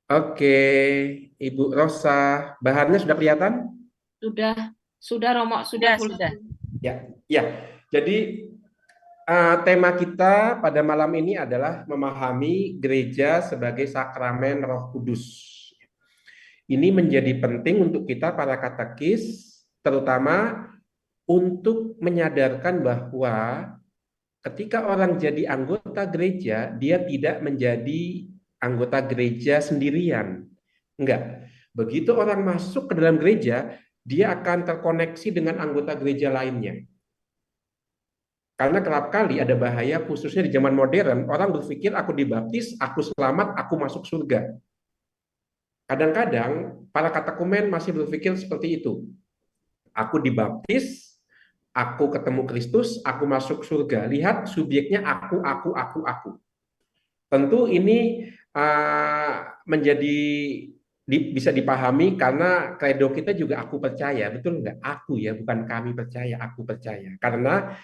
Oke, Ibu Rosa, bahannya sudah kelihatan? Sudah, sudah Romo, sudah Sudah, full sudah. screen. Ya, ya. Jadi tema kita pada malam ini adalah memahami gereja sebagai sakramen Roh Kudus. Ini menjadi penting untuk kita para katekis, terutama untuk menyadarkan bahwa ketika orang jadi anggota gereja, dia tidak menjadi anggota gereja sendirian. Enggak. Begitu orang masuk ke dalam gereja, dia akan terkoneksi dengan anggota gereja lainnya. Karena kerap kali ada bahaya, khususnya di zaman modern, orang berpikir aku dibaptis, aku selamat, aku masuk surga. Kadang-kadang para katekumen masih berpikir seperti itu. Aku dibaptis, aku ketemu Kristus, aku masuk surga. Lihat subjeknya aku. Tentu ini menjadi bisa dipahami karena kredo kita juga aku percaya, betul nggak? Aku ya, bukan kami percaya, aku percaya. Karena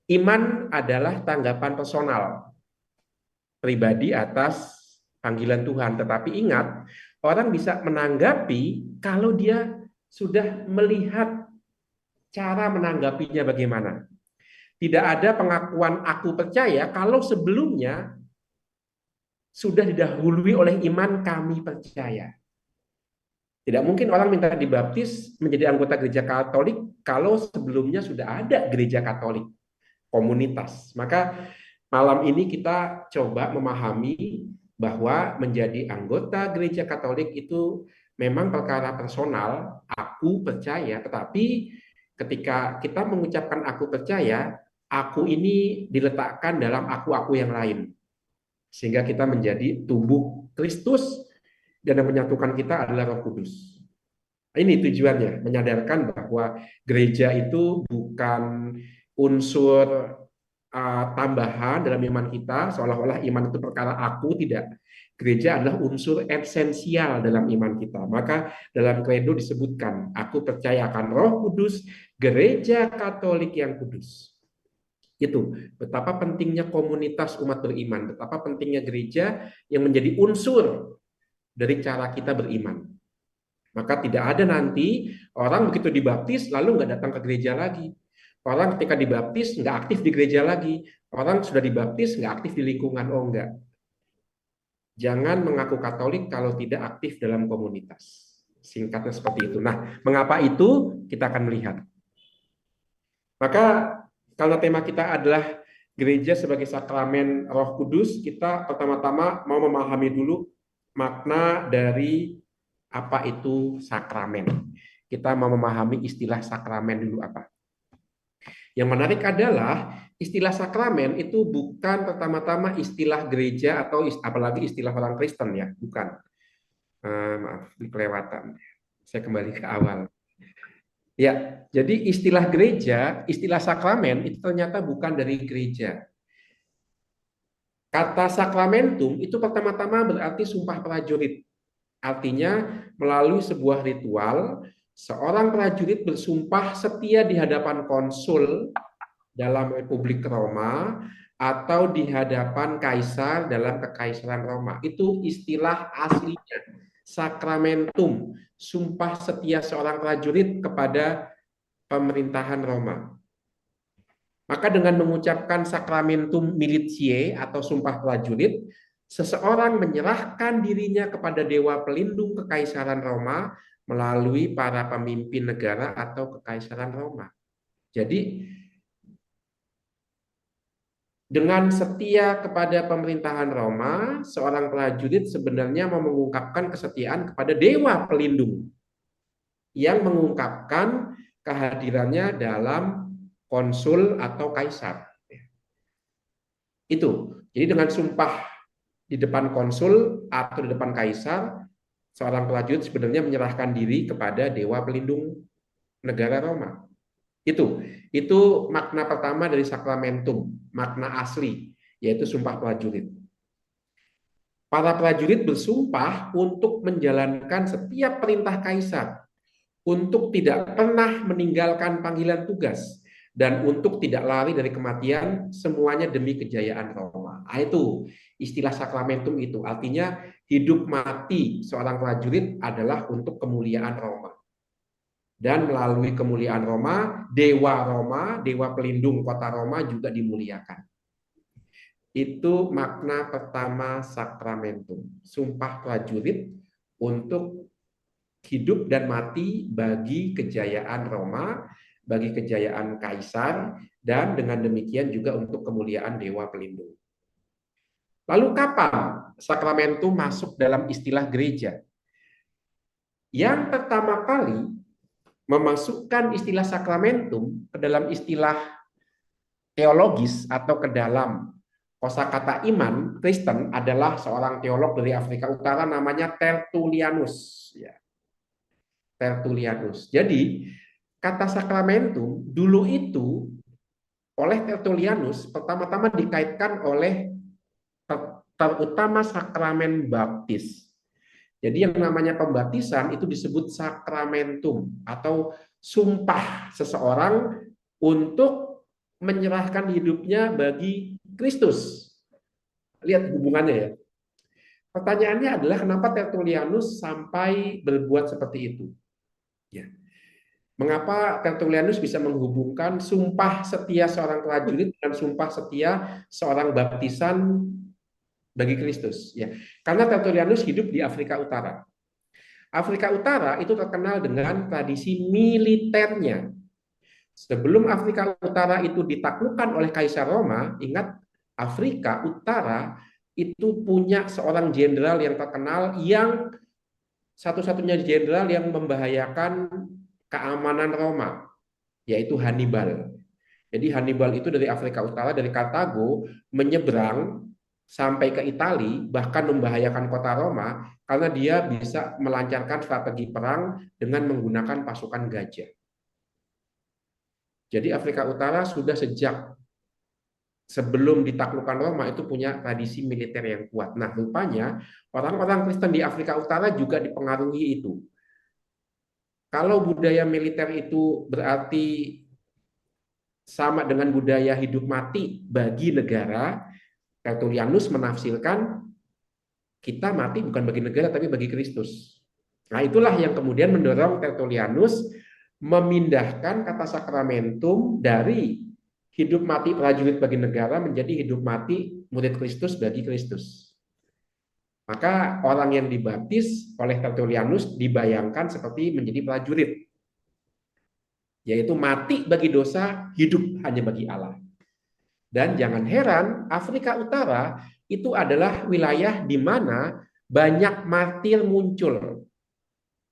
iman adalah tanggapan personal pribadi atas panggilan Tuhan. Tetapi ingat, orang bisa menanggapi kalau dia sudah melihat cara menanggapinya bagaimana. Tidak ada pengakuan aku percaya kalau sebelumnya sudah didahului oleh iman kami percaya. Tidak mungkin orang minta dibaptis menjadi anggota gereja Katolik kalau sebelumnya sudah ada gereja Katolik, komunitas. Maka malam ini kita coba memahami bahwa menjadi anggota gereja Katolik itu memang perkara personal, aku percaya, tetapi ketika kita mengucapkan aku percaya, aku ini diletakkan dalam aku-aku yang lain. Sehingga kita menjadi tubuh Kristus dan yang menyatukan kita adalah Roh Kudus. Ini tujuannya, menyadarkan bahwa gereja itu bukan unsur tambahan dalam iman kita, seolah-olah iman itu perkara aku, tidak. Gereja adalah unsur esensial dalam iman kita. Maka dalam kredo disebutkan, aku percaya akan Roh Kudus, gereja Katolik yang kudus. Itu betapa pentingnya komunitas umat beriman, betapa pentingnya gereja yang menjadi unsur dari cara kita beriman. Maka tidak ada nanti orang begitu dibaptis lalu nggak datang ke gereja lagi. Orang ketika dibaptis nggak aktif di gereja lagi. Orang sudah dibaptis nggak aktif di lingkungan. Oh enggak. Jangan mengaku Katolik kalau tidak aktif dalam komunitas. Singkatnya seperti itu. Nah, mengapa itu? Kita akan melihat. Maka karena tema kita adalah gereja sebagai sakramen Roh Kudus, kita pertama-tama mau memahami dulu makna dari apa itu sakramen. Kita mau memahami istilah sakramen dulu apa. Yang menarik adalah istilah sakramen itu bukan pertama-tama istilah gereja atau apalagi istilah orang Kristen ya, bukan. Maaf, kelewatan. Saya kembali ke awal. Ya, jadi istilah gereja, istilah sakramen itu ternyata bukan dari gereja. Kata sakramentum itu pertama-tama berarti sumpah prajurit. Artinya melalui sebuah ritual, seorang prajurit bersumpah setia di hadapan konsul dalam Republik Roma atau di hadapan kaisar dalam kekaisaran Roma. Itu istilah aslinya, sakramentum, sumpah setia seorang prajurit kepada pemerintahan Roma. Maka dengan mengucapkan sakramentum militiae atau sumpah prajurit, seseorang menyerahkan dirinya kepada dewa pelindung kekaisaran Roma melalui para pemimpin negara atau kekaisaran Roma. Jadi dengan setia kepada pemerintahan Roma, seorang prajurit sebenarnya mau mengungkapkan kesetiaan kepada dewa pelindung yang mengungkapkan kehadirannya dalam konsul atau kaisar. Itu. Jadi dengan sumpah di depan konsul atau di depan kaisar, seorang prajurit sebenarnya menyerahkan diri kepada dewa pelindung negara Roma. Itu makna pertama dari sakramentum, makna asli, yaitu sumpah prajurit. Para prajurit bersumpah untuk menjalankan setiap perintah kaisar, untuk tidak pernah meninggalkan panggilan tugas, dan untuk tidak lari dari kematian, semuanya demi kejayaan Roma. Itu istilah sakramentum itu. Artinya hidup mati seorang prajurit adalah untuk kemuliaan Roma. Dan melalui kemuliaan Roma, dewa pelindung kota Roma juga dimuliakan. Itu makna pertama sakramentum, sumpah prajurit untuk hidup dan mati bagi kejayaan Roma, bagi kejayaan kaisar, dan dengan demikian juga untuk kemuliaan dewa pelindung. Lalu kapan sakramentum masuk dalam istilah gereja? Yang pertama kali memasukkan istilah sakramentum ke dalam istilah teologis atau ke dalam kosakata iman Kristen adalah seorang teolog dari Afrika Utara namanya Tertullianus. Ya, Tertullianus. Jadi kata sakramentum dulu itu oleh Tertullianus pertama-tama dikaitkan oleh terutama sakramen baptis. Jadi yang namanya pembaptisan itu disebut sakramentum atau sumpah seseorang untuk menyerahkan hidupnya bagi Kristus. Lihat hubungannya ya. Pertanyaannya adalah kenapa Tertullianus sampai berbuat seperti itu? Ya. Mengapa Tertullianus bisa menghubungkan sumpah setia seorang prajurit dan sumpah setia seorang baptisan bagi Kristus? Ya, karena Tertullianus hidup di Afrika Utara. Afrika Utara itu terkenal dengan tradisi militernya. Sebelum Afrika Utara itu ditaklukkan oleh Kaisar Roma, ingat Afrika Utara itu punya seorang jenderal yang terkenal yang satu-satunya jenderal yang membahayakan keamanan Roma, yaitu Hannibal. Jadi Hannibal itu dari Afrika Utara, dari Kartago, menyeberang sampai ke Italia, bahkan membahayakan kota Roma, karena dia bisa melancarkan strategi perang dengan menggunakan pasukan gajah. Jadi Afrika Utara sudah sejak sebelum ditaklukkan Roma itu punya tradisi militer yang kuat. Nah, rupanya orang-orang Kristen di Afrika Utara juga dipengaruhi itu. Kalau budaya militer itu berarti sama dengan budaya hidup mati bagi negara, Tertullianus menafsirkan kita mati bukan bagi negara tapi bagi Kristus. Nah, itulah yang kemudian mendorong Tertullianus memindahkan kata sakramentum dari hidup mati prajurit bagi negara menjadi hidup mati murid Kristus bagi Kristus. Maka orang yang dibaptis oleh Tertullianus dibayangkan seperti menjadi prajurit, yaitu mati bagi dosa, hidup hanya bagi Allah. Dan jangan heran, Afrika Utara itu adalah wilayah di mana banyak martir muncul.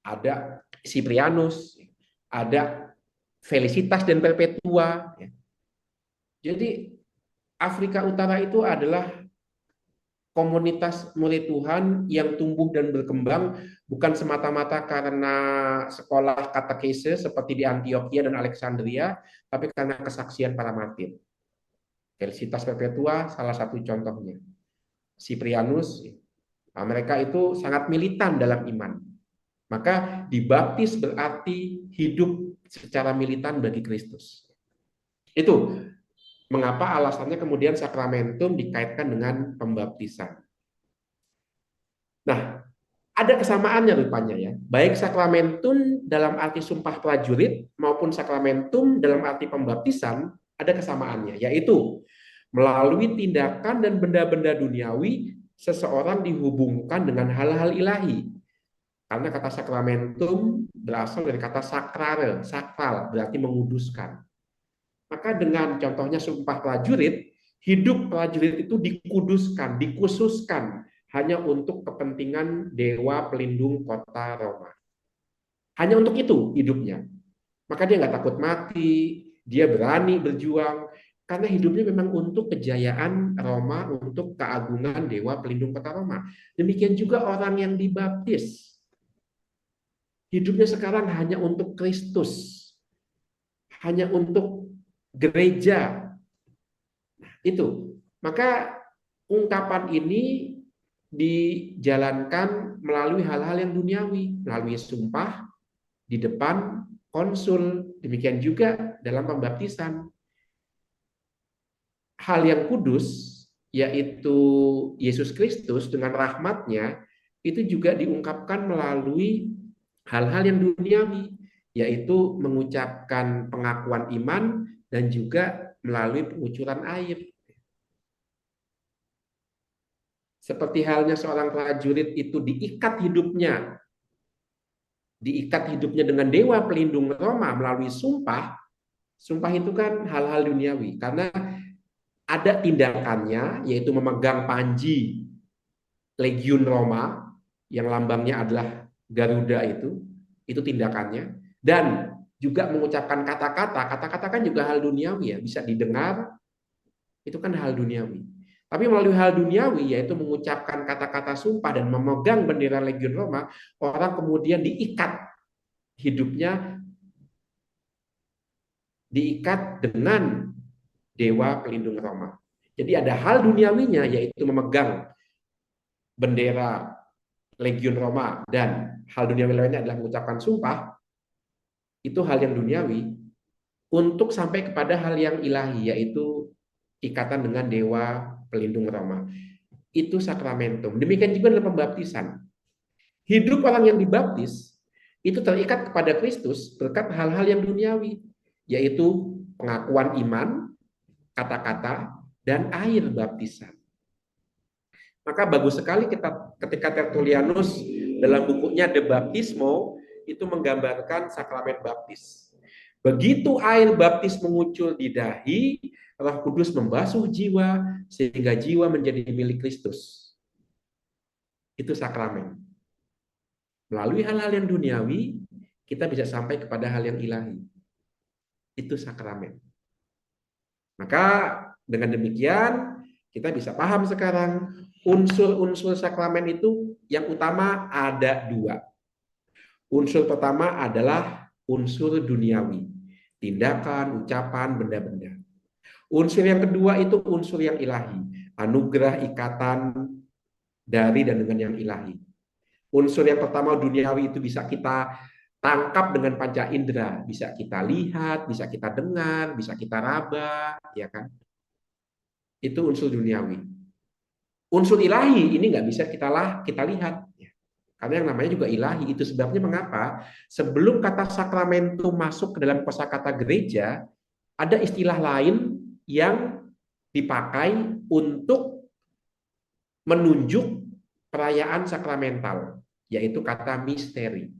Ada Cyprianus, ada Felicitas dan Perpetua. Jadi Afrika Utara itu adalah komunitas murid Tuhan yang tumbuh dan berkembang bukan semata-mata karena sekolah katekese seperti di Antioquia dan Alexandria, tapi karena kesaksian para martir. Felicitas Perpetua salah satu contohnya. Cyprianus, mereka itu sangat militan dalam iman. Maka dibaptis berarti hidup secara militan bagi Kristus. Itu mengapa alasannya kemudian sakramentum dikaitkan dengan pembaptisan. Nah, ada kesamaannya rupanya ya. Baik sakramentum dalam arti sumpah prajurit maupun sakramentum dalam arti pembaptisan ada kesamaannya, yaitu melalui tindakan dan benda-benda duniawi seseorang dihubungkan dengan hal-hal ilahi. Karena kata sakramentum berasal dari kata sakrare, sakral, berarti menguduskan. Maka dengan contohnya sumpah prajurit, hidup prajurit itu dikuduskan, dikhususkan hanya untuk kepentingan dewa pelindung kota Roma. Hanya untuk itu hidupnya. Maka dia nggak takut mati, dia berani berjuang, karena hidupnya memang untuk kejayaan Roma, untuk keagungan dewa pelindung kota Roma. Demikian juga orang yang dibaptis. Hidupnya sekarang hanya untuk Kristus. Hanya untuk gereja. Itu. Maka ungkapan ini dijalankan melalui hal-hal yang duniawi, melalui sumpah di depan konsul, demikian juga dalam pembaptisan. Hal yang kudus, yaitu Yesus Kristus dengan rahmatnya, itu juga diungkapkan melalui hal-hal yang duniawi, yaitu mengucapkan pengakuan iman dan juga melalui pengucuran air. Seperti halnya seorang prajurit itu diikat hidupnya dengan dewa pelindung Roma melalui sumpah. Sumpah itu kan hal-hal duniawi, karena ada tindakannya, yaitu memegang panji Legiun Roma yang lambangnya adalah Garuda, itu tindakannya, dan juga mengucapkan kata-kata kan juga hal duniawi ya, bisa didengar, itu kan hal duniawi. Tapi melalui hal duniawi, yaitu mengucapkan kata-kata sumpah dan memegang bendera Legiun Roma, orang kemudian hidupnya diikat dengan dewa pelindung Roma. Jadi ada hal duniawinya, yaitu memegang bendera Legiun Roma, dan hal duniawi lainnya adalah mengucapkan sumpah. Itu hal yang duniawi, untuk sampai kepada hal yang ilahi, yaitu ikatan dengan dewa pelindung Roma. Itu sakramentum. Demikian juga dalam pembaptisan. Hidup orang yang dibaptis itu terikat kepada Kristus berkat hal-hal yang duniawi, yaitu pengakuan iman, kata-kata, dan air baptisan. Maka bagus sekali ketika Tertullianus dalam bukunya De Baptismo itu menggambarkan sakramen baptis. Begitu air baptis mengucur di dahi, Roh Kudus membasuh jiwa sehingga jiwa menjadi milik Kristus. Itu sakramen. Melalui hal-hal yang duniawi, kita bisa sampai kepada hal yang ilahi. Itu sakramen. Maka dengan demikian, kita bisa paham sekarang unsur-unsur sakramen itu yang utama ada dua. Unsur pertama adalah unsur duniawi, tindakan, ucapan, benda-benda. Unsur yang kedua itu unsur yang ilahi, anugerah, ikatan dari dan dengan yang ilahi. Unsur yang pertama duniawi itu bisa kita tangkap dengan panca indera, bisa kita lihat, bisa kita dengar, bisa kita raba, ya kan? Itu unsur duniawi. Unsur ilahi ini nggak bisa kita lihat, karena yang namanya juga ilahi. Itu sebabnya mengapa sebelum kata sakramentum masuk ke dalam kosakata gereja, ada istilah lain yang dipakai untuk menunjuk perayaan sakramental, yaitu kata misteri.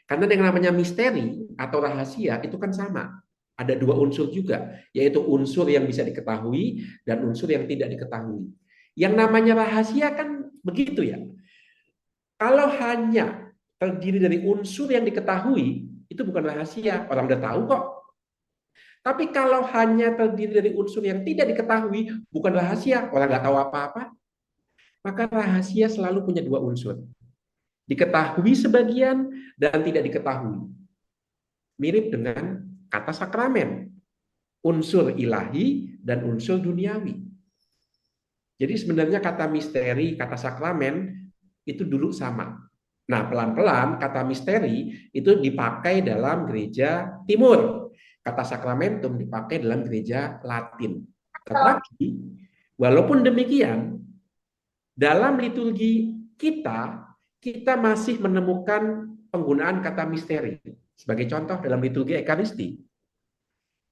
Karena yang namanya misteri atau rahasia itu kan sama. Ada dua unsur juga, yaitu unsur yang bisa diketahui dan unsur yang tidak diketahui. Yang namanya rahasia kan begitu ya. Kalau hanya terdiri dari unsur yang diketahui, itu bukan rahasia, orang udah tahu kok. Tapi kalau hanya terdiri dari unsur yang tidak diketahui, bukan rahasia, orang nggak tahu apa-apa. Maka rahasia selalu punya dua unsur. Diketahui sebagian dan tidak diketahui. Mirip dengan kata sakramen. Unsur ilahi dan unsur duniawi. Jadi sebenarnya kata misteri, kata sakramen itu dulu sama. Nah, pelan-pelan kata misteri itu dipakai dalam gereja timur. Kata sakramentum dipakai dalam gereja Latin. Tetapi walaupun demikian, dalam liturgi kita masih menemukan penggunaan kata misteri. Sebagai contoh dalam liturgi Ekaristi.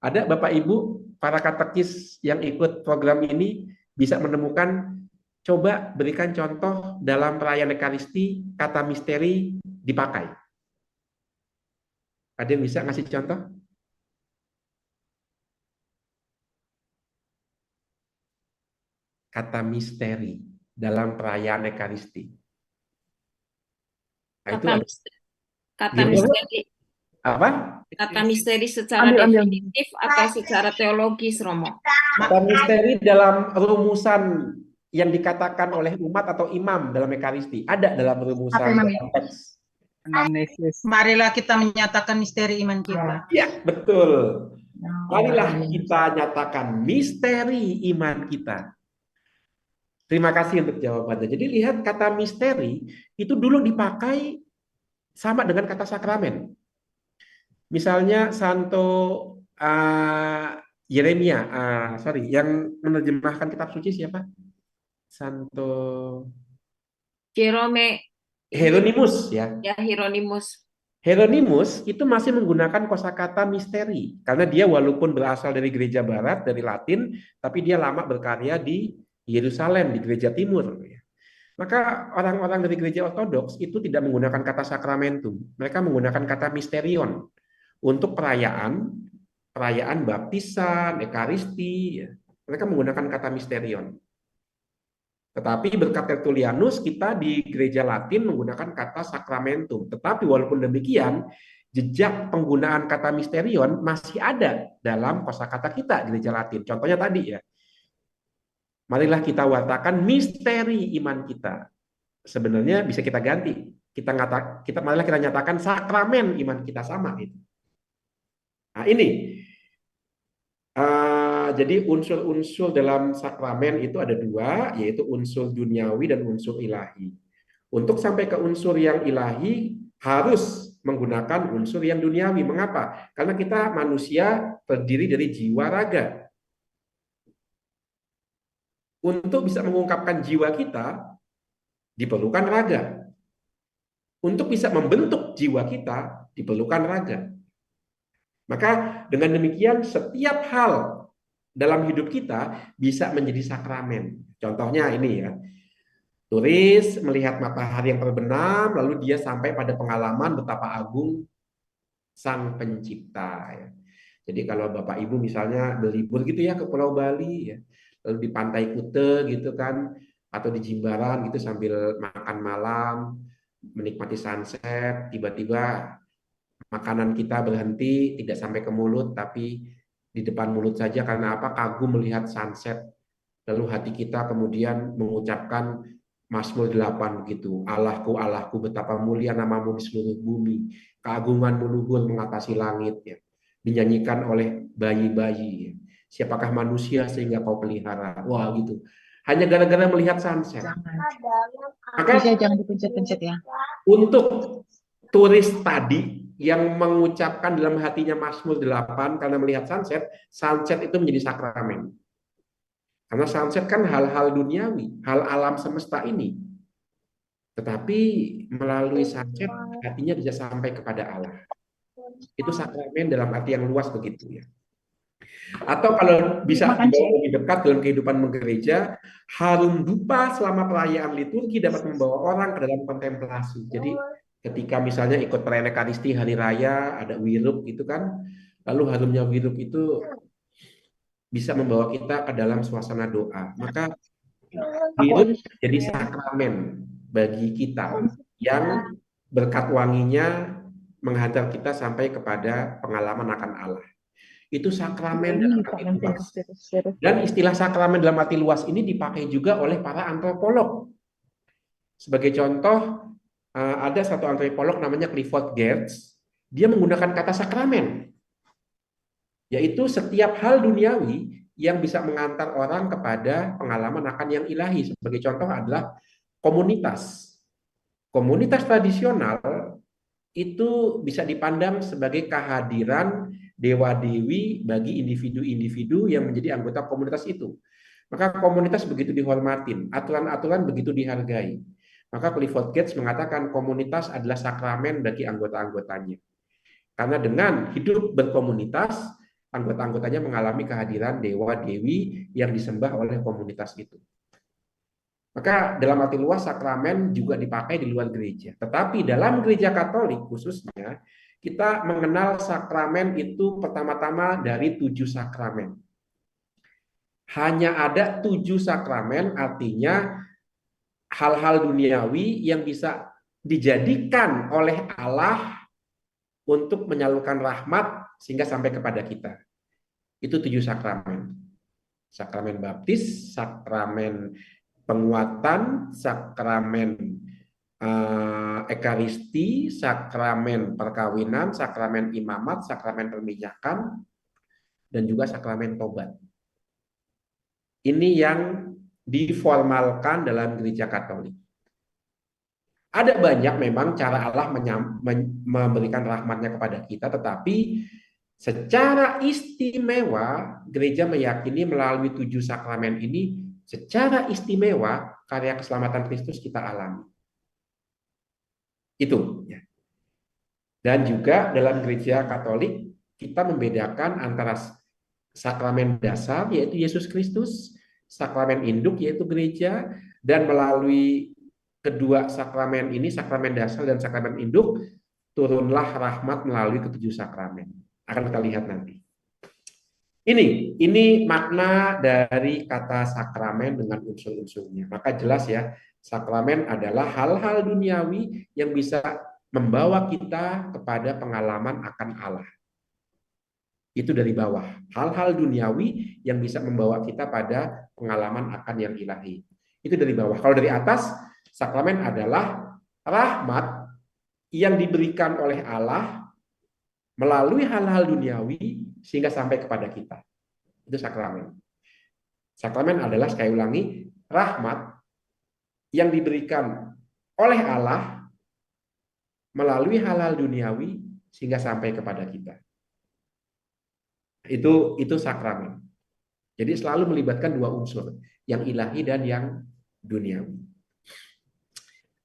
Ada Bapak Ibu, para katekis yang ikut program ini bisa menemukan, coba berikan contoh dalam perayaan Ekaristi, kata misteri dipakai. Ada yang bisa ngasih contoh? Kata misteri dalam perayaan Ekaristi. Nah, kata misteri. Apa? Kata misteri secara definitif atau secara teologis, Romo? Kata misteri dalam rumusan yang dikatakan oleh umat atau imam dalam Ekaristi. Ada dalam rumusan teks. Marilah kita menyatakan misteri iman kita. Ya, betul. Marilah kita nyatakan misteri iman kita. Terima kasih untuk jawabannya. Jadi lihat, kata misteri itu dulu dipakai sama dengan kata sakramen. Misalnya Santo Yeremia, yang menerjemahkan kitab suci siapa? Santo Jerome Hieronymus ya. ya Hieronymus. Hieronymus itu masih menggunakan kosakata misteri karena dia walaupun berasal dari gereja barat, dari Latin, tapi dia lama berkarya di Yerusalem, di gereja timur. Maka orang-orang dari gereja ortodoks itu tidak menggunakan kata sakramentum, mereka menggunakan kata misterion untuk perayaan baptisan, ekaristi, ya. Mereka menggunakan kata misterion. Tetapi berkat Tertullianus kita di gereja Latin menggunakan kata sakramentum. Tetapi walaupun demikian, jejak penggunaan kata misterion masih ada dalam kosakata kita gereja Latin. Contohnya tadi ya. Marilah kita wartakan misteri iman kita. Sebenarnya bisa kita ganti. Marilah kita nyatakan sakramen iman kita sama itu. Nah, ini jadi unsur-unsur dalam sakramen itu ada dua, yaitu unsur duniawi dan unsur ilahi. Untuk sampai ke unsur yang ilahi harus menggunakan unsur yang duniawi. Mengapa? Karena kita manusia terdiri dari jiwa raga. Untuk bisa mengungkapkan jiwa kita diperlukan raga. Untuk bisa membentuk jiwa kita diperlukan raga. Maka dengan demikian setiap hal dalam hidup kita bisa menjadi sakramen. Contohnya ini ya. Turis melihat matahari yang terbenam, lalu dia sampai pada pengalaman betapa agung Sang Pencipta. Ya. Jadi kalau Bapak Ibu misalnya berlibur gitu ya ke Pulau Bali, ya, lalu di Pantai Kute gitu kan, atau di Jimbaran gitu sambil makan malam, menikmati sunset, tiba-tiba makanan kita berhenti, tidak sampai ke mulut, tapi di depan mulut saja. Karena apa? Kagum melihat sunset. Lalu hati kita kemudian mengucapkan Mazmur 8 gitu. Allahku, Allahku, betapa mulia namamu di seluruh bumi. Keagunganmu luhur mengatasi langit. Ya. Dinyanyikan oleh bayi-bayi. Ya. Siapakah manusia sehingga kau pelihara? Wah gitu. Hanya gara-gara melihat sunset. Maka Jangan dipencet-pencet ya. untuk turis tadi yang mengucapkan dalam hatinya Mazmur 8 karena melihat sunset, sunset itu menjadi sakramen. Karena sunset kan hal-hal duniawi, hal alam semesta ini. Tetapi melalui sunset hatinya bisa sampai kepada Allah. Itu sakramen dalam arti yang luas begitu ya. Atau kalau bisa dibawa lebih dekat dalam kehidupan gereja, harum dupa selama perayaan liturgi dapat membawa orang ke dalam kontemplasi. Jadi ketika misalnya ikut perayaan Ekaristi hari raya, ada wirup gitu kan, lalu harumnya wirup itu bisa membawa kita ke dalam suasana doa. Maka wirup jadi sakramen bagi kita yang berkat wanginya menghantar kita sampai kepada pengalaman akan Allah. Itu sakramen dalam arti luas. Dan istilah sakramen dalam arti luas ini dipakai juga oleh para antropolog. Sebagai contoh, ada satu antropolog namanya Clifford Geertz, dia menggunakan kata sakramen, yaitu setiap hal duniawi yang bisa mengantar orang kepada pengalaman akan yang ilahi. Sebagai contoh adalah komunitas. Komunitas tradisional itu bisa dipandang sebagai kehadiran dewa-dewi bagi individu-individu yang menjadi anggota komunitas itu. Maka komunitas begitu dihormatin, aturan-aturan begitu dihargai. Maka Clifford Geertz mengatakan komunitas adalah sakramen bagi anggota-anggotanya. Karena dengan hidup berkomunitas, anggota-anggotanya mengalami kehadiran dewa-dewi yang disembah oleh komunitas itu. Maka dalam arti luas sakramen juga dipakai di luar gereja. Tetapi dalam gereja Katolik khususnya, kita mengenal sakramen itu pertama-tama dari 7 sakramen. Hanya ada 7 sakramen, artinya hal-hal duniawi yang bisa dijadikan oleh Allah untuk menyalurkan rahmat sehingga sampai kepada kita. Itu 7 sakramen. Sakramen baptis, sakramen penguatan, sakramen ekaristi, sakramen perkawinan, sakramen imamat, sakramen permijakan, dan juga sakramen tobat. Ini yang diformalkan dalam gereja Katolik. Ada banyak memang cara Allah memberikan rahmatnya kepada kita, tetapi secara istimewa gereja meyakini melalui 7 sakramen ini secara istimewa karya keselamatan Kristus kita alami. Itu. Ya. Dan juga dalam gereja Katolik kita membedakan antara sakramen dasar yaitu Yesus Kristus, sakramen induk yaitu gereja, dan melalui kedua sakramen ini, sakramen dasar dan sakramen induk, turunlah rahmat melalui ketujuh sakramen. Akan kita lihat nanti. Ini makna dari kata sakramen dengan unsur-unsurnya. Maka jelas ya, sakramen adalah hal-hal duniawi yang bisa membawa kita kepada pengalaman akan Allah. Itu dari bawah. Hal-hal duniawi yang bisa membawa kita pada pengalaman akan yang ilahi. Itu dari bawah. Kalau dari atas, sakramen adalah rahmat yang diberikan oleh Allah melalui hal-hal duniawi sehingga sampai kepada kita. Itu sakramen. Sakramen adalah, sekali ulangi, rahmat yang diberikan oleh Allah melalui hal-hal duniawi sehingga sampai kepada kita. Itu sakramen. Jadi selalu melibatkan dua unsur, yang ilahi dan yang duniawi.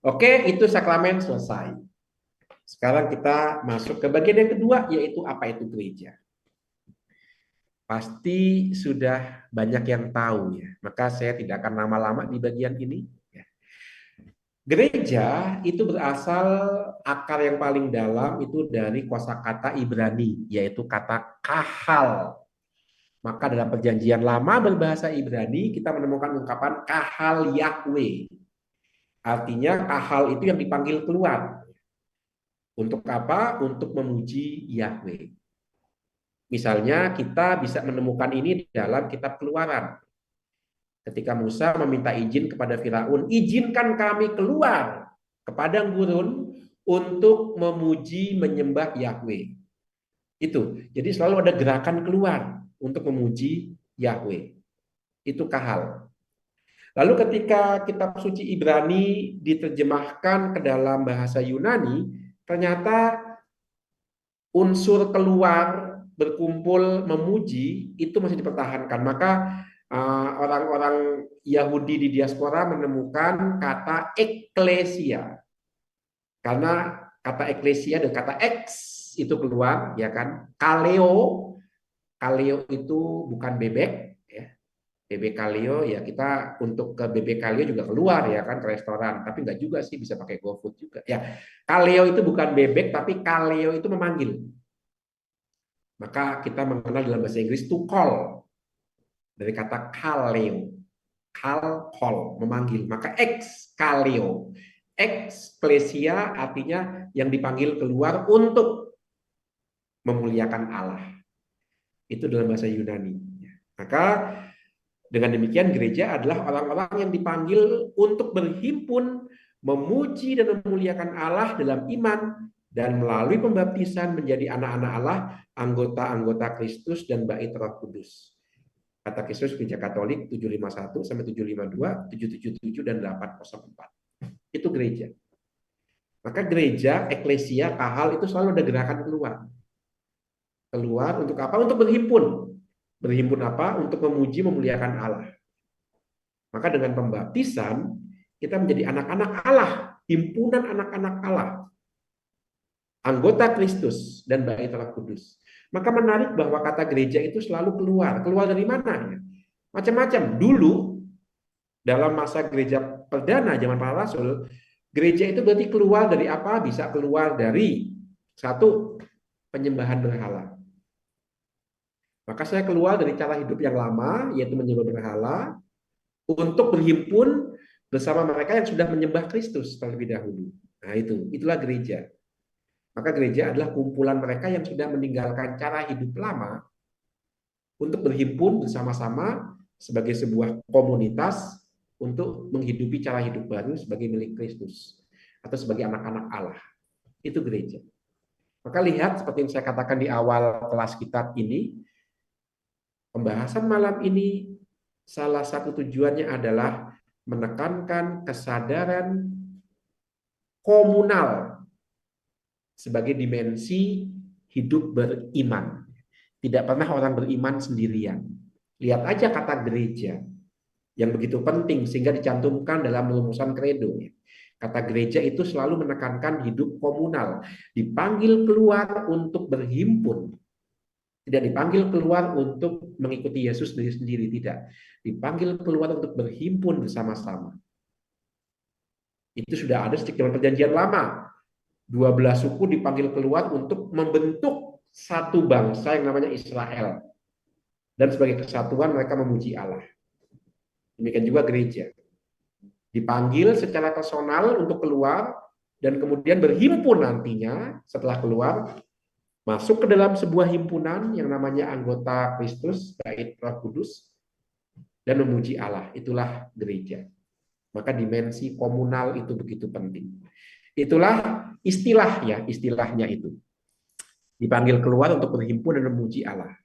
Oke, itu sakramen selesai. Sekarang kita masuk ke bagian yang kedua, yaitu apa itu gereja. Pasti sudah banyak yang tahu ya, maka saya tidak akan lama-lama di bagian ini. Gereja itu berasal, akar yang paling dalam itu dari kosakata Ibrani, yaitu kata kahal. Maka dalam perjanjian lama berbahasa Ibrani kita menemukan ungkapan kahal Yahweh. Artinya kahal itu yang dipanggil keluar. Untuk apa? Untuk memuji Yahweh. Misalnya kita bisa menemukan ini dalam kitab Keluaran. Ketika Musa meminta izin kepada Firaun, izinkan kami keluar ke padang gurun untuk memuji menyembah Yahweh. Itu. Jadi selalu ada gerakan keluar untuk memuji Yahweh. Itu kahal. Lalu ketika kitab suci Ibrani diterjemahkan ke dalam bahasa Yunani, ternyata unsur keluar, berkumpul, memuji, itu masih dipertahankan. Maka orang-orang Yahudi di diaspora menemukan kata eklesia. Karena kata eklesia dan kata eks itu keluar, ya kan? Kaleo itu bukan bebek, ya. Bebek kaleo ya, kita untuk ke bebek kaleo juga keluar ya kan, ke restoran, tapi enggak juga sih, bisa pakai GoFood juga. Ya, kaleo itu bukan bebek, tapi kaleo itu memanggil. Maka kita mengenal dalam bahasa Inggris to call, dari kata kaleo, call, memanggil. Maka ex kaleo, eksklesia artinya yang dipanggil keluar untuk memuliakan Allah. Itu dalam bahasa Yunani. Maka dengan demikian gereja adalah orang-orang yang dipanggil untuk berhimpun, memuji dan memuliakan Allah dalam iman, dan melalui pembaptisan menjadi anak-anak Allah, anggota-anggota Kristus dan bait Roh Kudus. Kata Kristus Gereja Katolik 751 sampai 752, 777 dan 804. Itu gereja. Maka gereja, eklesia, kahal itu selalu ada gerakan keluar. Keluar untuk apa? Untuk berhimpun. Berhimpun apa? Untuk memuji, memuliakan Allah. Maka dengan pembaptisan, kita menjadi anak-anak Allah, himpunan anak-anak Allah, anggota Kristus dan bait Roh Kudus. Maka menarik bahwa kata gereja itu selalu keluar. Keluar dari mana? Macam-macam. Dulu, dalam masa gereja perdana, zaman para rasul, gereja itu berarti keluar dari apa? Bisa keluar dari satu, penyembahan berhala. Maka saya keluar dari cara hidup yang lama, yaitu menyembah berhala, untuk berhimpun bersama mereka yang sudah menyembah Kristus terlebih dahulu. Nah itulah gereja. Maka gereja adalah kumpulan mereka yang sudah meninggalkan cara hidup lama untuk berhimpun bersama-sama sebagai sebuah komunitas untuk menghidupi cara hidup baru sebagai milik Kristus atau sebagai anak-anak Allah. Itu gereja. Maka lihat seperti yang saya katakan di awal kelas kitab ini, pembahasan malam ini salah satu tujuannya adalah menekankan kesadaran komunal sebagai dimensi hidup beriman. Tidak pernah orang beriman sendirian. Lihat aja kata gereja yang begitu penting sehingga dicantumkan dalam rumusan kredo. Kata gereja itu selalu menekankan hidup komunal. Dipanggil keluar untuk berhimpun. Tidak dipanggil keluar untuk mengikuti Yesus sendiri-sendiri, tidak. Dipanggil keluar untuk berhimpun bersama-sama. Itu sudah ada sejak zaman Perjanjian Lama. 12 suku dipanggil keluar untuk membentuk satu bangsa yang namanya Israel. Dan sebagai kesatuan mereka memuji Allah. Demikian juga gereja. Dipanggil secara personal untuk keluar dan kemudian berhimpun nantinya setelah keluar, masuk ke dalam sebuah himpunan yang namanya anggota Kristus, bait Roh Kudus, dan memuji Allah. Itulah gereja. Maka dimensi komunal itu begitu penting. Itulah istilahnya itu. Dipanggil keluar untuk berhimpun dan memuji Allah.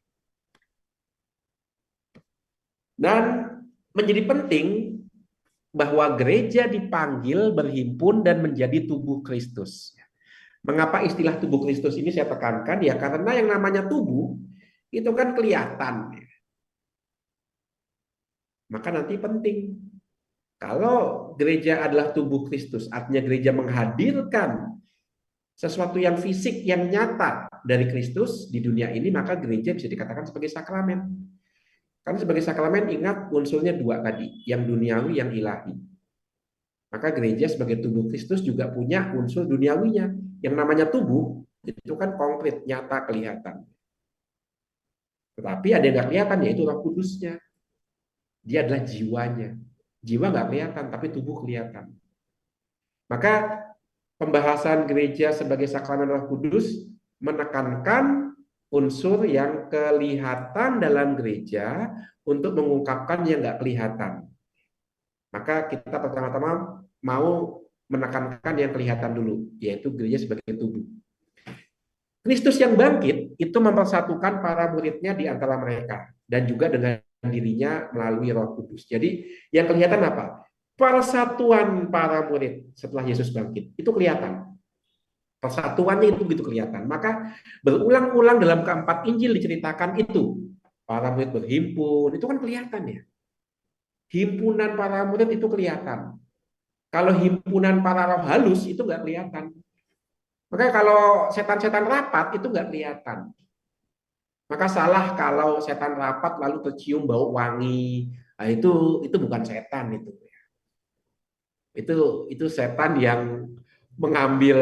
Dan menjadi penting bahwa gereja dipanggil berhimpun dan menjadi tubuh Kristus. Mengapa istilah tubuh Kristus ini saya tekankan? Ya karena yang namanya tubuh itu kan kelihatan. Maka nanti penting. Kalau gereja adalah tubuh Kristus, artinya gereja menghadirkan sesuatu yang fisik, yang nyata dari Kristus di dunia ini, maka gereja bisa dikatakan sebagai sakramen. Karena sebagai sakramen ingat unsurnya dua tadi, yang duniawi, yang ilahi. Maka gereja sebagai tubuh Kristus juga punya unsur duniawinya. Yang namanya tubuh itu kan konkret, nyata, kelihatan. Tetapi ada yang nggak kelihatan, yaitu Roh Kudusnya. Dia adalah jiwanya. Jiwa nggak kelihatan, tapi tubuh kelihatan. Maka pembahasan gereja sebagai sakramen Roh Kudus menekankan unsur yang kelihatan dalam gereja untuk mengungkapkan yang nggak kelihatan. Maka kita pertama-tama mau menekankan yang kelihatan dulu, yaitu gereja sebagai tubuh. Kristus yang bangkit itu mempersatukan para muridnya di antara mereka dan juga dengan dirinya melalui Roh Kudus. Jadi yang kelihatan apa? Persatuan para murid setelah Yesus bangkit itu kelihatan. Persatuannya itu begitu kelihatan. Maka berulang-ulang dalam keempat Injil diceritakan itu. Para murid berhimpun, itu kan kelihatan ya. Himpunan para murid itu kelihatan. Kalau himpunan para roh halus itu nggak kelihatan. Makanya kalau setan-setan rapat itu nggak kelihatan. Maka salah kalau setan rapat lalu tercium bau wangi. Nah, itu bukan setan itu. Itu setan yang mengambil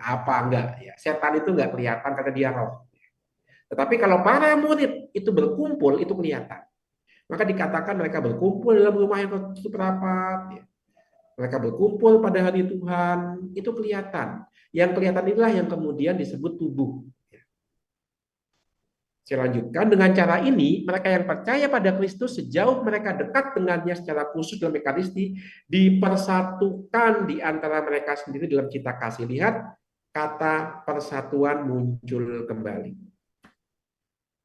apa enggak ya. Setan itu enggak kelihatan karena dia roh. Tetapi kalau para murid itu berkumpul itu kelihatan. Maka dikatakan mereka berkumpul dalam rumah yang tertutup rapat ya. Mereka berkumpul pada hari Tuhan, itu kelihatan. Yang kelihatan inilah yang kemudian disebut tubuh. Saya lanjutkan, dengan cara ini, mereka yang percaya pada Kristus sejauh mereka dekat dengannya secara khusus dalam Ekaristi, dipersatukan di antara mereka sendiri dalam cita kasih. Lihat, kata persatuan muncul kembali.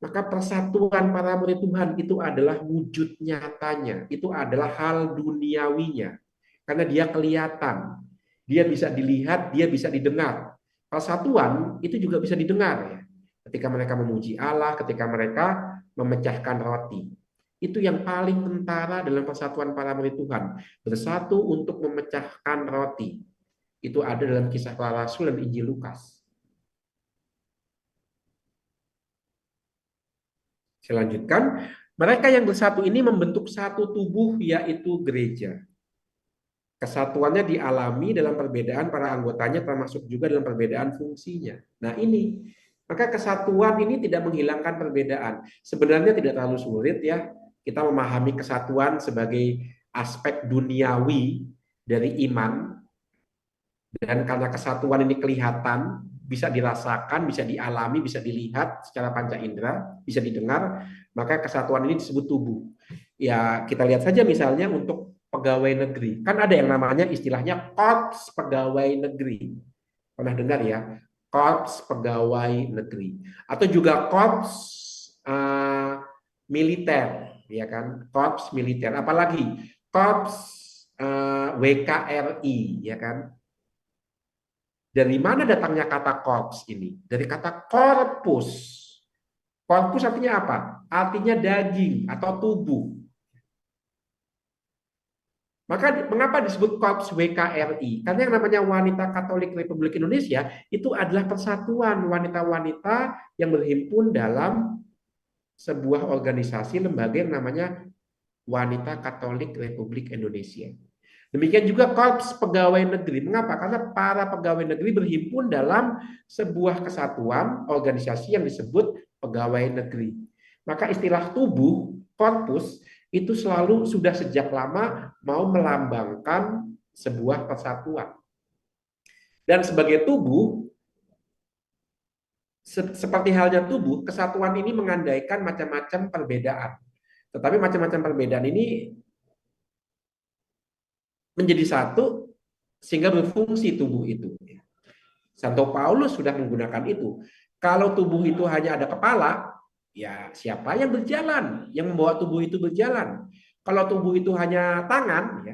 Maka persatuan para murid Tuhan itu adalah wujud nyatanya. Itu adalah hal duniawinya. Karena dia kelihatan. Dia bisa dilihat, dia bisa didengar. Persatuan itu juga bisa didengar ya. Ketika mereka memuji Allah, ketika mereka memecahkan roti. Itu yang paling kentara dalam persatuan para murid Tuhan. Bersatu untuk memecahkan roti. Itu ada dalam Kisah Para Rasul dan Injil Lukas. Saya lanjutkan. Mereka yang bersatu ini membentuk satu tubuh, yaitu gereja. Kesatuannya dialami dalam perbedaan para anggotanya, termasuk juga dalam perbedaan fungsinya. Nah ini, maka kesatuan ini tidak menghilangkan perbedaan. Sebenarnya tidak terlalu sulit ya, kita memahami kesatuan sebagai aspek duniawi dari iman. Dan karena kesatuan ini kelihatan, bisa dirasakan, bisa dialami, bisa dilihat secara panca indera, bisa didengar, maka kesatuan ini disebut tubuh. Ya kita lihat saja misalnya untuk pegawai negeri. Kan ada yang namanya istilahnya korps pegawai negeri. Pernah dengar ya? Korps pegawai negeri. Atau juga korps militer, ya kan? Korps militer. Apalagi korps WKRI, ya kan? Dari mana datangnya kata korps ini? Dari kata korpus. Korpus artinya apa? Artinya daging atau tubuh. Maka mengapa disebut Korps WKRI? Karena yang namanya Wanita Katolik Republik Indonesia itu adalah persatuan wanita-wanita yang berhimpun dalam sebuah organisasi lembaga yang namanya Wanita Katolik Republik Indonesia. Demikian juga Korps Pegawai Negeri. Mengapa? Karena para pegawai negeri berhimpun dalam sebuah kesatuan organisasi yang disebut pegawai negeri. Maka istilah tubuh, korpus, itu selalu sudah sejak lama mau melambangkan sebuah persatuan. Dan sebagai tubuh, seperti halnya tubuh, kesatuan ini mengandaikan macam-macam perbedaan. Tetapi macam-macam perbedaan ini menjadi satu sehingga berfungsi tubuh itu. Santo Paulus sudah menggunakan itu. Kalau tubuh itu hanya ada kepala, ya siapa yang berjalan, yang membawa tubuh itu berjalan. Kalau tubuh itu hanya tangan,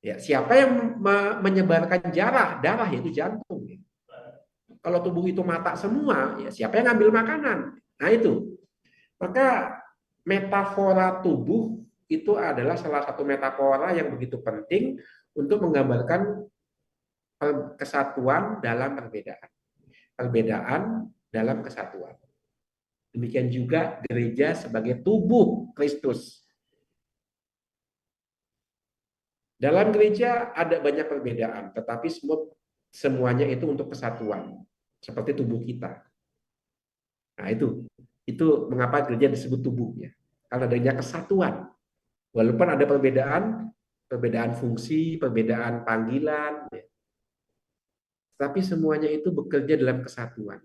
ya siapa yang menyebarkan darah yaitu jantung. Kalau tubuh itu mata semua, ya siapa yang ngambil makanan. Nah itu. Maka metafora tubuh itu adalah salah satu metafora yang begitu penting untuk menggambarkan kesatuan dalam perbedaan. Perbedaan dalam kesatuan. Demikian juga gereja sebagai tubuh Kristus. Dalam gereja ada banyak perbedaan, tetapi semuanya itu untuk kesatuan, seperti tubuh kita. Nah itu mengapa gereja disebut tubuhnya, karena adanya kesatuan. Walaupun ada perbedaan fungsi, perbedaan panggilan, tapi semuanya itu bekerja dalam kesatuan.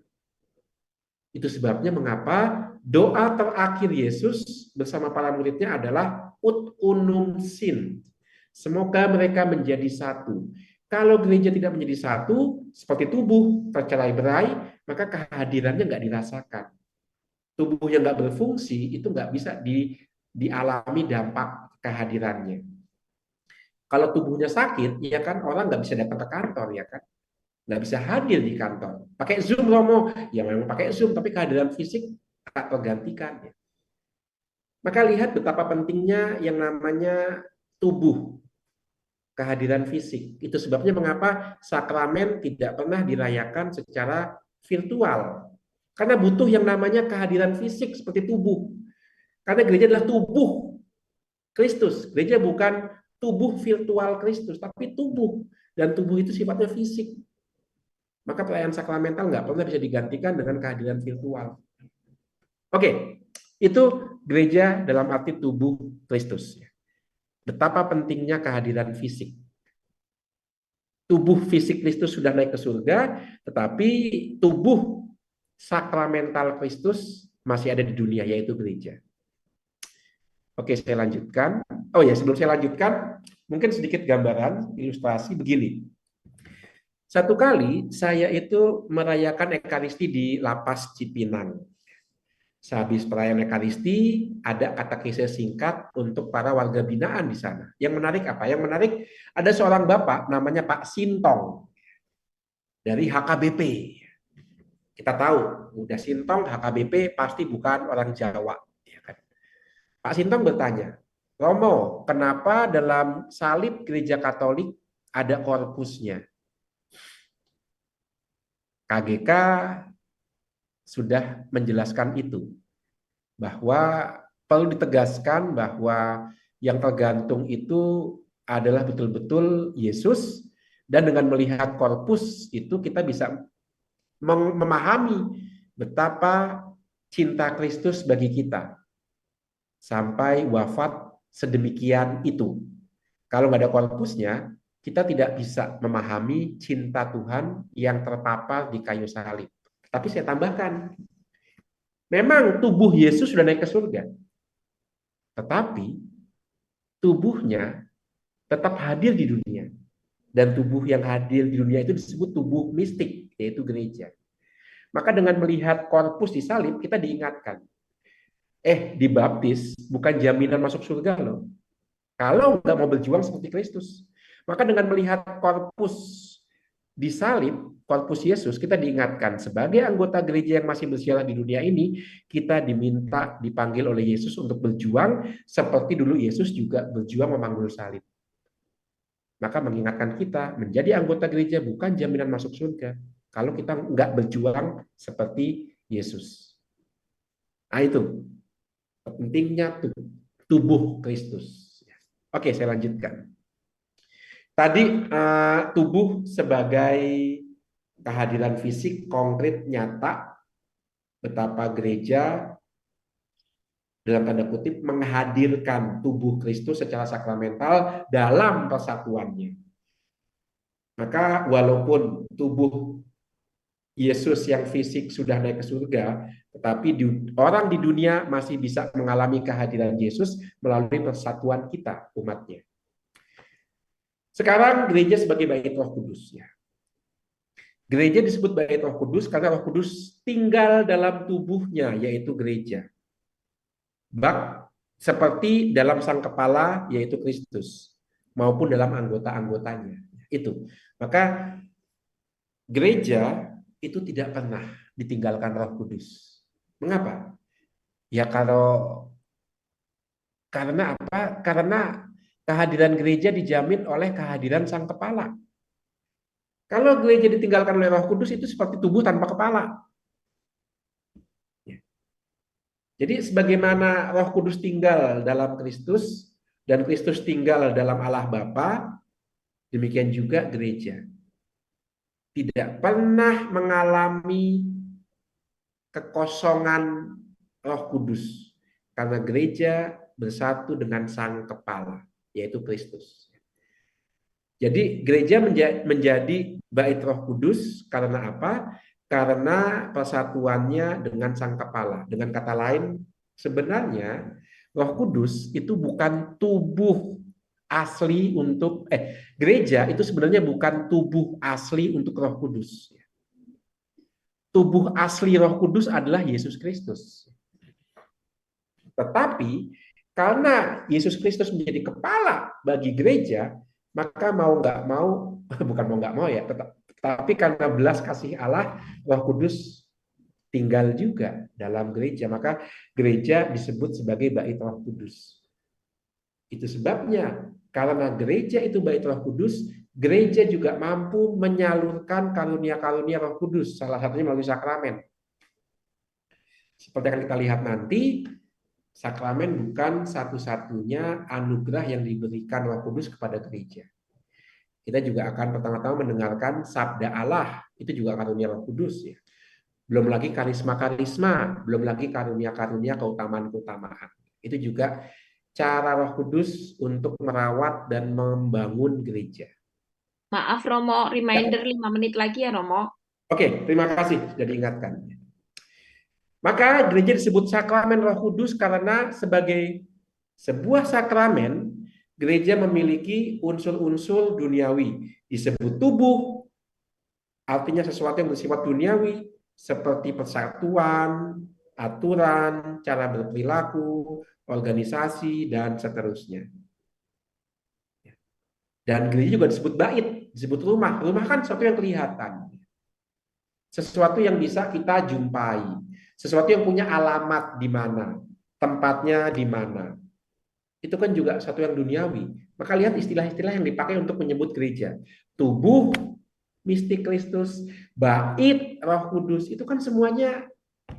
Itu sebabnya mengapa doa terakhir Yesus bersama para muridnya adalah ut unum sin. Semoga mereka menjadi satu. Kalau gereja tidak menjadi satu, seperti tubuh tercerai-berai, maka kehadirannya nggak dirasakan. Tubuh yang nggak berfungsi itu nggak bisa dialami dampak kehadirannya. Kalau tubuhnya sakit, ya kan orang nggak bisa datang ke kantor, ya kan? Nggak bisa hadir di kantor. Pakai Zoom, Romo. Ya memang pakai Zoom, tapi kehadiran fisik tak tergantikan. Maka lihat betapa pentingnya yang namanya tubuh, kehadiran fisik. Itu sebabnya mengapa sakramen tidak pernah dirayakan secara virtual. Karena butuh yang namanya kehadiran fisik seperti tubuh. Karena gereja adalah tubuh Kristus. Gereja bukan tubuh virtual Kristus, tapi tubuh. Dan tubuh itu sifatnya fisik. Maka perayaan sakramental nggak pernah bisa digantikan dengan kehadiran virtual. Oke, itu gereja dalam arti tubuh Kristus. Betapa pentingnya kehadiran fisik. Tubuh fisik Kristus sudah naik ke surga, tetapi tubuh sakramental Kristus masih ada di dunia, yaitu gereja. Oke, saya lanjutkan. Oh ya, sebelum saya lanjutkan, mungkin sedikit gambaran, ilustrasi begini. Satu kali saya itu merayakan Ekaristi di Lapas Cipinang. Sehabis perayaan Ekaristi, ada katekese singkat untuk para warga binaan di sana. Yang menarik apa? Yang menarik ada seorang bapak namanya Pak Sintong dari HKBP. Kita tahu, udah Sintong HKBP pasti bukan orang Jawa. Ya kan? Pak Sintong bertanya, Romo, kenapa dalam salib gereja Katolik ada korpusnya? KGK sudah menjelaskan itu, bahwa perlu ditegaskan bahwa yang tergantung itu adalah betul-betul Yesus, dan dengan melihat korpus itu kita bisa memahami betapa cinta Kristus bagi kita sampai wafat sedemikian itu. Kalau nggak ada korpusnya, kita tidak bisa memahami cinta Tuhan yang terpapar di kayu salib. Tapi saya tambahkan, memang tubuh Yesus sudah naik ke surga. Tetapi tubuhnya tetap hadir di dunia. Dan tubuh yang hadir di dunia itu disebut tubuh mistik, yaitu gereja. Maka dengan melihat korpus di salib, kita diingatkan, dibaptis bukan jaminan masuk surga loh. Kalau nggak mau berjuang seperti Kristus. Maka dengan melihat korpus di salib, korpus Yesus, kita diingatkan sebagai anggota gereja yang masih bersialah di dunia ini, kita dipanggil oleh Yesus untuk berjuang seperti dulu Yesus juga berjuang memanggul salib. Maka mengingatkan kita, menjadi anggota gereja bukan jaminan masuk surga kalau kita nggak berjuang seperti Yesus. Nah itu pentingnya tubuh Kristus. Oke, saya lanjutkan. Tadi tubuh sebagai kehadiran fisik konkret nyata, betapa gereja dalam tanda kutip menghadirkan tubuh Kristus secara sakramental dalam persatuannya. Maka walaupun tubuh Yesus yang fisik sudah naik ke surga, tetapi orang di dunia masih bisa mengalami kehadiran Yesus melalui persatuan kita, umatnya. Sekarang gereja sebagai bait Roh Kudus. Ya. Gereja disebut bait Roh Kudus karena Roh Kudus tinggal dalam tubuhnya, yaitu gereja. Seperti dalam sang kepala, yaitu Kristus, maupun dalam anggota-anggotanya. Itu. Maka gereja itu tidak pernah ditinggalkan Roh Kudus. Mengapa? Ya karena apa? Karena kehadiran gereja dijamin oleh kehadiran sang kepala. Kalau gereja ditinggalkan oleh Roh Kudus itu seperti tubuh tanpa kepala. Jadi sebagaimana Roh Kudus tinggal dalam Kristus dan Kristus tinggal dalam Allah Bapa, demikian juga gereja. Tidak pernah mengalami kekosongan Roh Kudus karena gereja bersatu dengan sang kepala, yaitu Kristus. Jadi gereja menjadi bait Roh Kudus karena apa? Karena persatuannya dengan sang kepala. Dengan kata lain, sebenarnya Roh Kudus itu bukan tubuh asli untuk gereja itu sebenarnya bukan tubuh asli untuk Roh Kudus. Tubuh asli Roh Kudus adalah Yesus Kristus. Tetapi karena Yesus Kristus menjadi kepala bagi gereja, maka mau nggak mau, bukan mau nggak mau ya, tapi karena belas kasih Allah, Roh Kudus tinggal juga dalam gereja, maka gereja disebut sebagai bait Roh Kudus. Itu sebabnya karena gereja itu bait Roh Kudus, gereja juga mampu menyalurkan karunia-karunia Roh Kudus, salah satunya melalui sakramen. Seperti yang kita lihat nanti, sakramen bukan satu-satunya anugerah yang diberikan Roh Kudus kepada gereja. Kita juga akan pertama-tama mendengarkan sabda Allah, itu juga karunia Roh Kudus ya. Belum lagi karisma-karisma, belum lagi karunia-karunia keutamaan-keutamaan. Itu juga cara Roh Kudus untuk merawat dan membangun gereja. Maaf Romo, reminder 5 menit lagi ya Romo. Oke, terima kasih sudah diingatkan. Maka gereja disebut sakramen Roh Kudus karena sebagai sebuah sakramen, gereja memiliki unsur-unsur duniawi. Disebut tubuh, artinya sesuatu yang bersifat duniawi, seperti persatuan, aturan, cara berperilaku, organisasi, dan seterusnya. Dan gereja juga disebut bait, disebut rumah. Rumah kan sesuatu yang kelihatan. Sesuatu yang bisa kita jumpai. Sesuatu yang punya alamat di mana, tempatnya di mana. Itu kan juga satu yang duniawi. Maka lihat istilah-istilah yang dipakai untuk menyebut gereja. Tubuh, mistik Kristus, bait, Roh Kudus, itu kan semuanya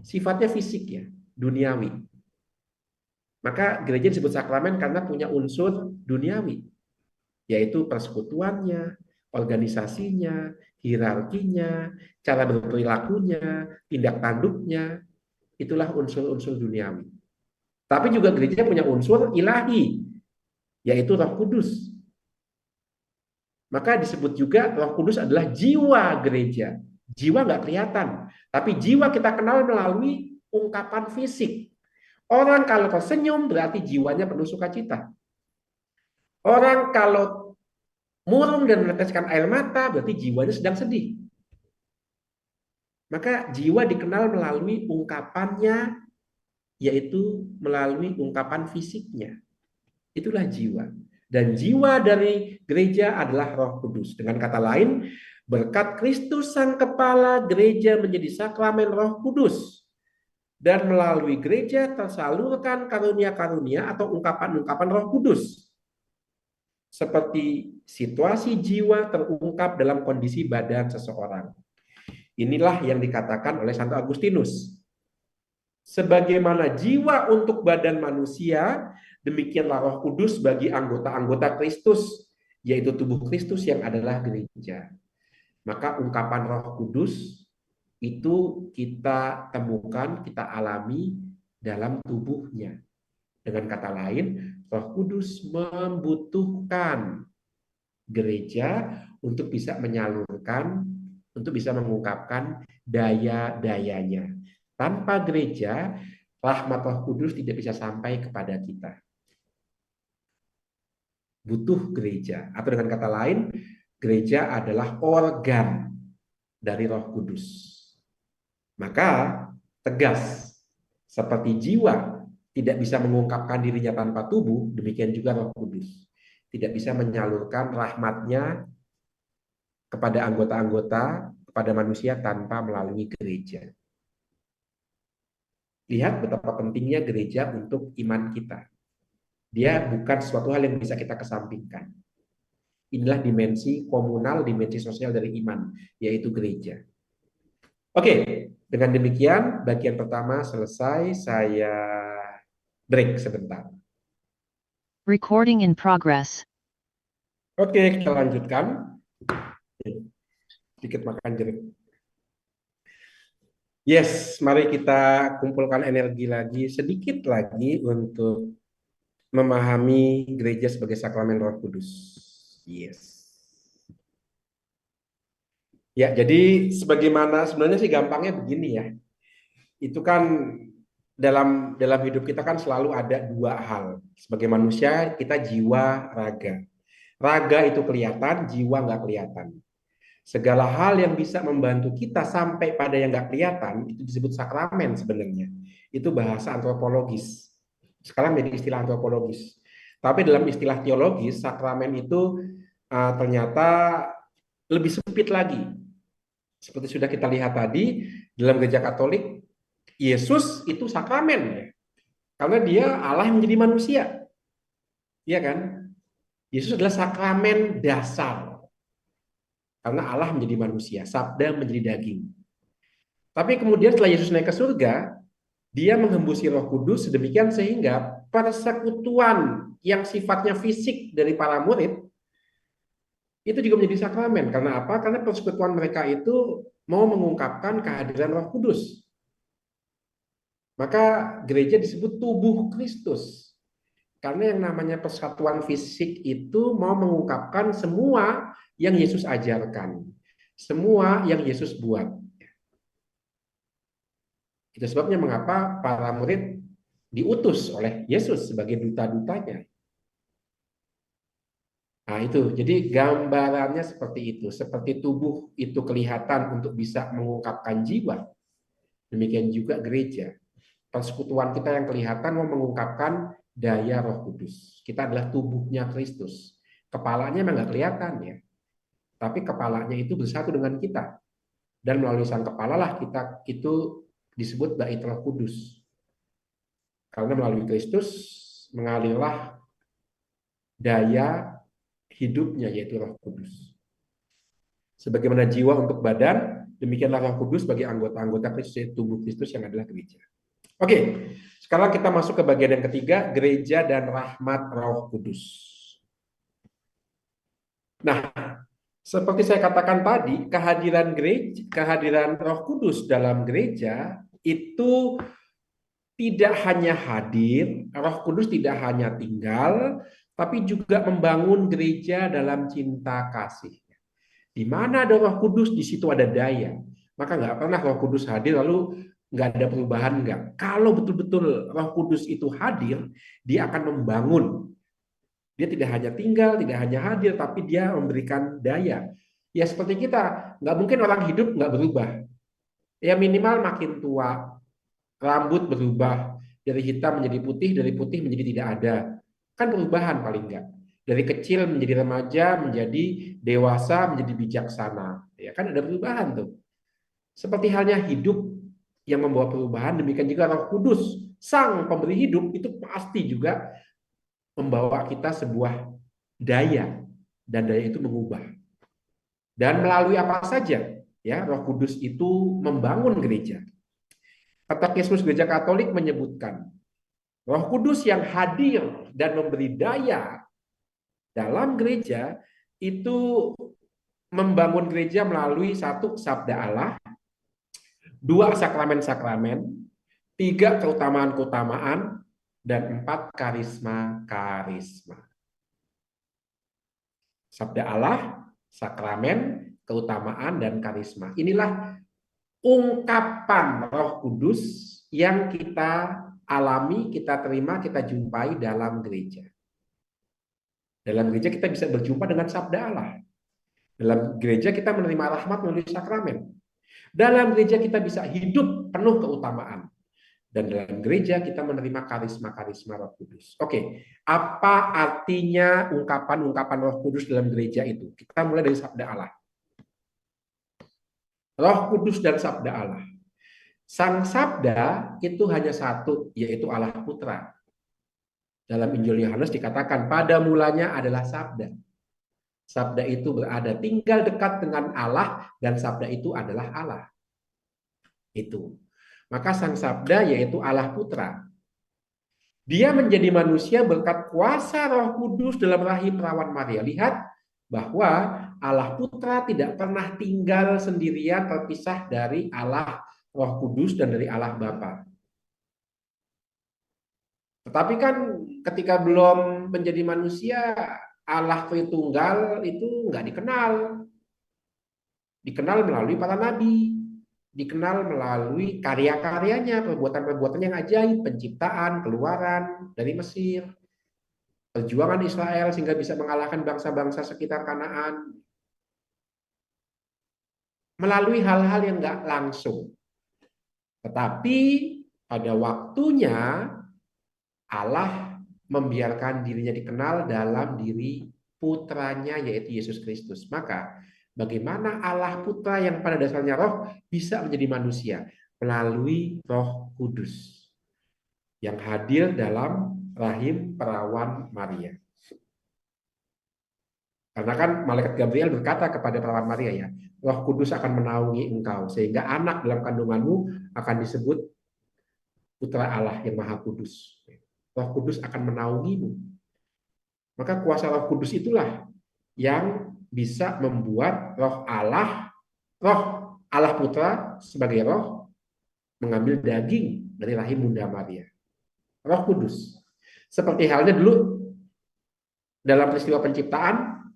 sifatnya fisik ya, duniawi. Maka gereja disebut sakramen karena punya unsur duniawi, yaitu persekutuannya, organisasinya, hierarkinya, cara berperilakunya, tindak tanduknya, itulah unsur-unsur duniawi. Tapi juga gereja punya unsur ilahi, yaitu Roh Kudus. Maka disebut juga Roh Kudus adalah jiwa gereja. Jiwa nggak kelihatan, tapi jiwa kita kenal melalui ungkapan fisik. Orang kalau tersenyum berarti jiwanya penuh sukacita. Orang kalau murung dan meneteskan air mata berarti jiwanya sedang sedih. Maka jiwa dikenal melalui ungkapannya, yaitu melalui ungkapan fisiknya. Itulah jiwa. Dan jiwa dari gereja adalah Roh Kudus. Dengan kata lain, berkat Kristus sang kepala, gereja menjadi sakramen Roh Kudus. Dan melalui gereja tersalurkan karunia-karunia atau ungkapan-ungkapan Roh Kudus. seperti situasi jiwa terungkap dalam kondisi badan seseorang. Inilah yang dikatakan oleh Santo Agustinus. Sebagaimana jiwa untuk badan manusia, demikianlah Roh Kudus bagi anggota-anggota Kristus, yaitu tubuh Kristus yang adalah gereja. Maka ungkapan Roh Kudus itu kita temukan, kita alami dalam tubuhnya. Dengan kata lain, Roh Kudus membutuhkan gereja untuk bisa menyalurkan, untuk bisa mengungkapkan daya-dayanya. Tanpa gereja, rahmat Roh Kudus tidak bisa sampai kepada kita. Butuh gereja. Atau dengan kata lain, gereja adalah organ dari Roh Kudus. Maka tegas, seperti jiwa tidak bisa mengungkapkan dirinya tanpa tubuh, demikian juga Roh Kudus tidak bisa menyalurkan rahmatnya kepada anggota-anggota, kepada manusia tanpa melalui gereja. Lihat betapa pentingnya gereja untuk iman kita. Dia bukan suatu hal yang bisa kita kesampingkan. Inilah dimensi komunal, dimensi sosial dari iman, yaitu gereja. Oke, dengan demikian bagian pertama selesai. Saya break sebentar. Recording in progress. Oke, kita lanjutkan. Sedikit makan jeruk. Yes, mari kita kumpulkan energi lagi, sedikit lagi untuk memahami gereja sebagai sakramen Roh Kudus. Yes. Ya, jadi sebagaimana sebenarnya sih gampangnya begini ya. Itu kan dalam hidup kita kan selalu ada dua hal. Sebagai manusia kita jiwa, raga. Raga itu kelihatan, jiwa nggak kelihatan. Segala hal yang bisa membantu kita sampai pada yang nggak kelihatan itu disebut sakramen sebenarnya. Itu bahasa antropologis. Sekarang menjadi istilah antropologis. Tapi dalam istilah teologis, sakramen itu ternyata lebih sempit lagi. Seperti sudah kita lihat tadi, dalam gereja Katolik, Yesus itu sakramen ya. Karena dia Allah yang menjadi manusia. Iya kan? Yesus adalah sakramen dasar. Karena Allah menjadi manusia, sabda menjadi daging. Tapi kemudian setelah Yesus naik ke surga, dia menghembusi Roh Kudus sedemikian sehingga persekutuan yang sifatnya fisik dari para murid itu juga menjadi sakramen. Karena apa? Karena persekutuan mereka itu mau mengungkapkan kehadiran Roh Kudus. Maka gereja disebut tubuh Kristus. Karena yang namanya persatuan fisik itu mau mengungkapkan semua yang Yesus ajarkan. Semua yang Yesus buat. Itu sebabnya mengapa para murid diutus oleh Yesus sebagai duta-dutanya. Nah itu, jadi gambarannya seperti itu. Seperti tubuh itu kelihatan untuk bisa mengungkapkan jiwa. Demikian juga gereja. Persekutuan kita yang kelihatan mau mengungkapkan daya Roh Kudus. Kita adalah tubuhnya Kristus. Kepalanya memang nggak kelihatan ya. Tapi kepalanya itu bersatu dengan kita. Dan melalui sang kepala lah kita itu disebut bait Roh Kudus. Karena melalui Kristus mengalirlah daya hidupnya yaitu Roh Kudus. Sebagaimana jiwa untuk badan, demikianlah Roh Kudus bagi anggota-anggota Kristus yaitu tubuh Kristus yang adalah gereja. Oke, sekarang kita masuk ke bagian yang ketiga, gereja dan rahmat Roh Kudus. Nah, seperti saya katakan tadi, kehadiran Roh Kudus dalam gereja itu tidak hanya hadir, Roh Kudus tidak hanya tinggal, tapi juga membangun gereja dalam cinta kasih. Di mana ada Roh Kudus, di situ ada daya. Maka nggak pernah Roh Kudus hadir lalu nggak ada perubahan, nggak. Kalau betul-betul Roh Kudus itu hadir, dia akan membangun. Dia tidak hanya tinggal, tidak hanya hadir, tapi dia memberikan daya. Ya seperti kita, nggak mungkin orang hidup nggak berubah. Ya minimal makin tua, rambut berubah, dari hitam menjadi putih, dari putih menjadi tidak ada. Kan perubahan paling nggak. Dari kecil menjadi remaja, menjadi dewasa, menjadi bijaksana. Ya kan ada perubahan tuh. Seperti halnya hidup yang membawa perubahan, demikian juga Roh Kudus, sang pemberi hidup, itu pasti juga membawa kita sebuah daya, dan daya itu mengubah. Dan melalui apa saja ya Roh Kudus itu membangun gereja. Katekismus Gereja Katolik menyebutkan Roh Kudus yang hadir dan memberi daya dalam gereja itu membangun gereja melalui 1, sabda Allah, 2, sakramen-sakramen, 3, keutamaan-keutamaan, dan 4, karisma-karisma. Sabda Allah, sakramen, keutamaan, dan karisma. Inilah ungkapan Roh Kudus yang kita alami, kita terima, kita jumpai dalam gereja. Dalam gereja kita bisa berjumpa dengan sabda Allah. Dalam gereja kita menerima rahmat melalui sakramen. Dalam gereja kita bisa hidup penuh keutamaan. Dan dalam gereja kita menerima karisma-karisma Roh Kudus. Oke, apa artinya ungkapan-ungkapan Roh Kudus dalam gereja itu? Kita mulai dari sabda Allah. Roh Kudus dan sabda Allah. Sang sabda itu hanya satu, yaitu Allah Putra. Dalam Injil Yohanes dikatakan, pada mulanya adalah sabda. Sabda itu berada tinggal dekat dengan Allah, dan sabda itu adalah Allah. Itu. Maka sang sabda yaitu Allah Putra. Dia menjadi manusia berkat kuasa Roh Kudus dalam rahim perawan Maria. Lihat bahwa Allah Putra tidak pernah tinggal sendirian terpisah dari Allah Roh Kudus dan dari Allah Bapa. Tetapi kan ketika belum menjadi manusia, Allah Tritunggal itu nggak dikenal. Dikenal melalui para nabi. Dikenal melalui karya-karyanya, perbuatan-perbuatan yang ajaib, penciptaan, keluaran dari Mesir, perjuangan Israel sehingga bisa mengalahkan bangsa-bangsa sekitar Kanaan. Melalui hal-hal yang nggak langsung. Tetapi pada waktunya Allah membiarkan dirinya dikenal dalam diri putranya yaitu Yesus Kristus. Maka bagaimana Allah Putra yang pada dasarnya roh bisa menjadi manusia? Melalui Roh Kudus yang hadir dalam rahim perawan Maria. Karena kan malaikat Gabriel berkata kepada perawan Maria ya, Roh Kudus akan menaungi engkau sehingga anak dalam kandunganmu akan disebut Putra Allah yang Maha Kudus. Roh Kudus akan menaungimu. Maka kuasa Roh Kudus itulah yang bisa membuat roh Allah Putra sebagai roh mengambil daging dari rahim Bunda Maria. Roh Kudus. Seperti halnya dulu dalam peristiwa penciptaan,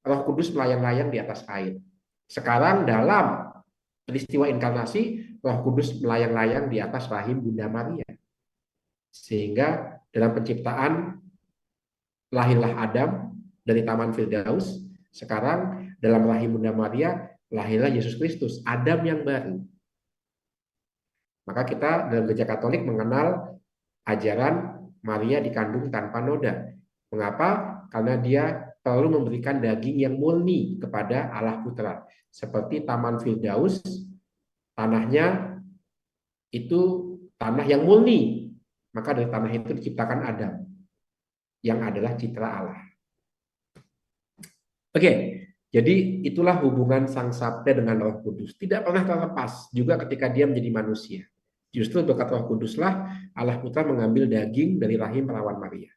Roh Kudus melayang-layang di atas air. Sekarang dalam peristiwa inkarnasi, Roh Kudus melayang-layang di atas rahim Bunda Maria. Sehingga dalam penciptaan lahirlah Adam dari Taman Firdaus. Sekarang dalam rahim Bunda Maria lahirlah Yesus Kristus, Adam yang baru. Maka kita dalam Gereja Katolik mengenal ajaran Maria dikandung tanpa noda. Mengapa? Karena dia perlu memberikan daging yang murni kepada Allah Putra. Seperti Taman Firdaus, tanahnya itu tanah yang murni. Maka dari tanah itu diciptakan Adam, yang adalah citra Allah. Oke, jadi itulah hubungan Sang Sabda dengan Roh Kudus. Tidak pernah terlepas juga ketika dia menjadi manusia. Justru berkat Roh Kuduslah Allah Putra mengambil daging dari rahim perawan Maria.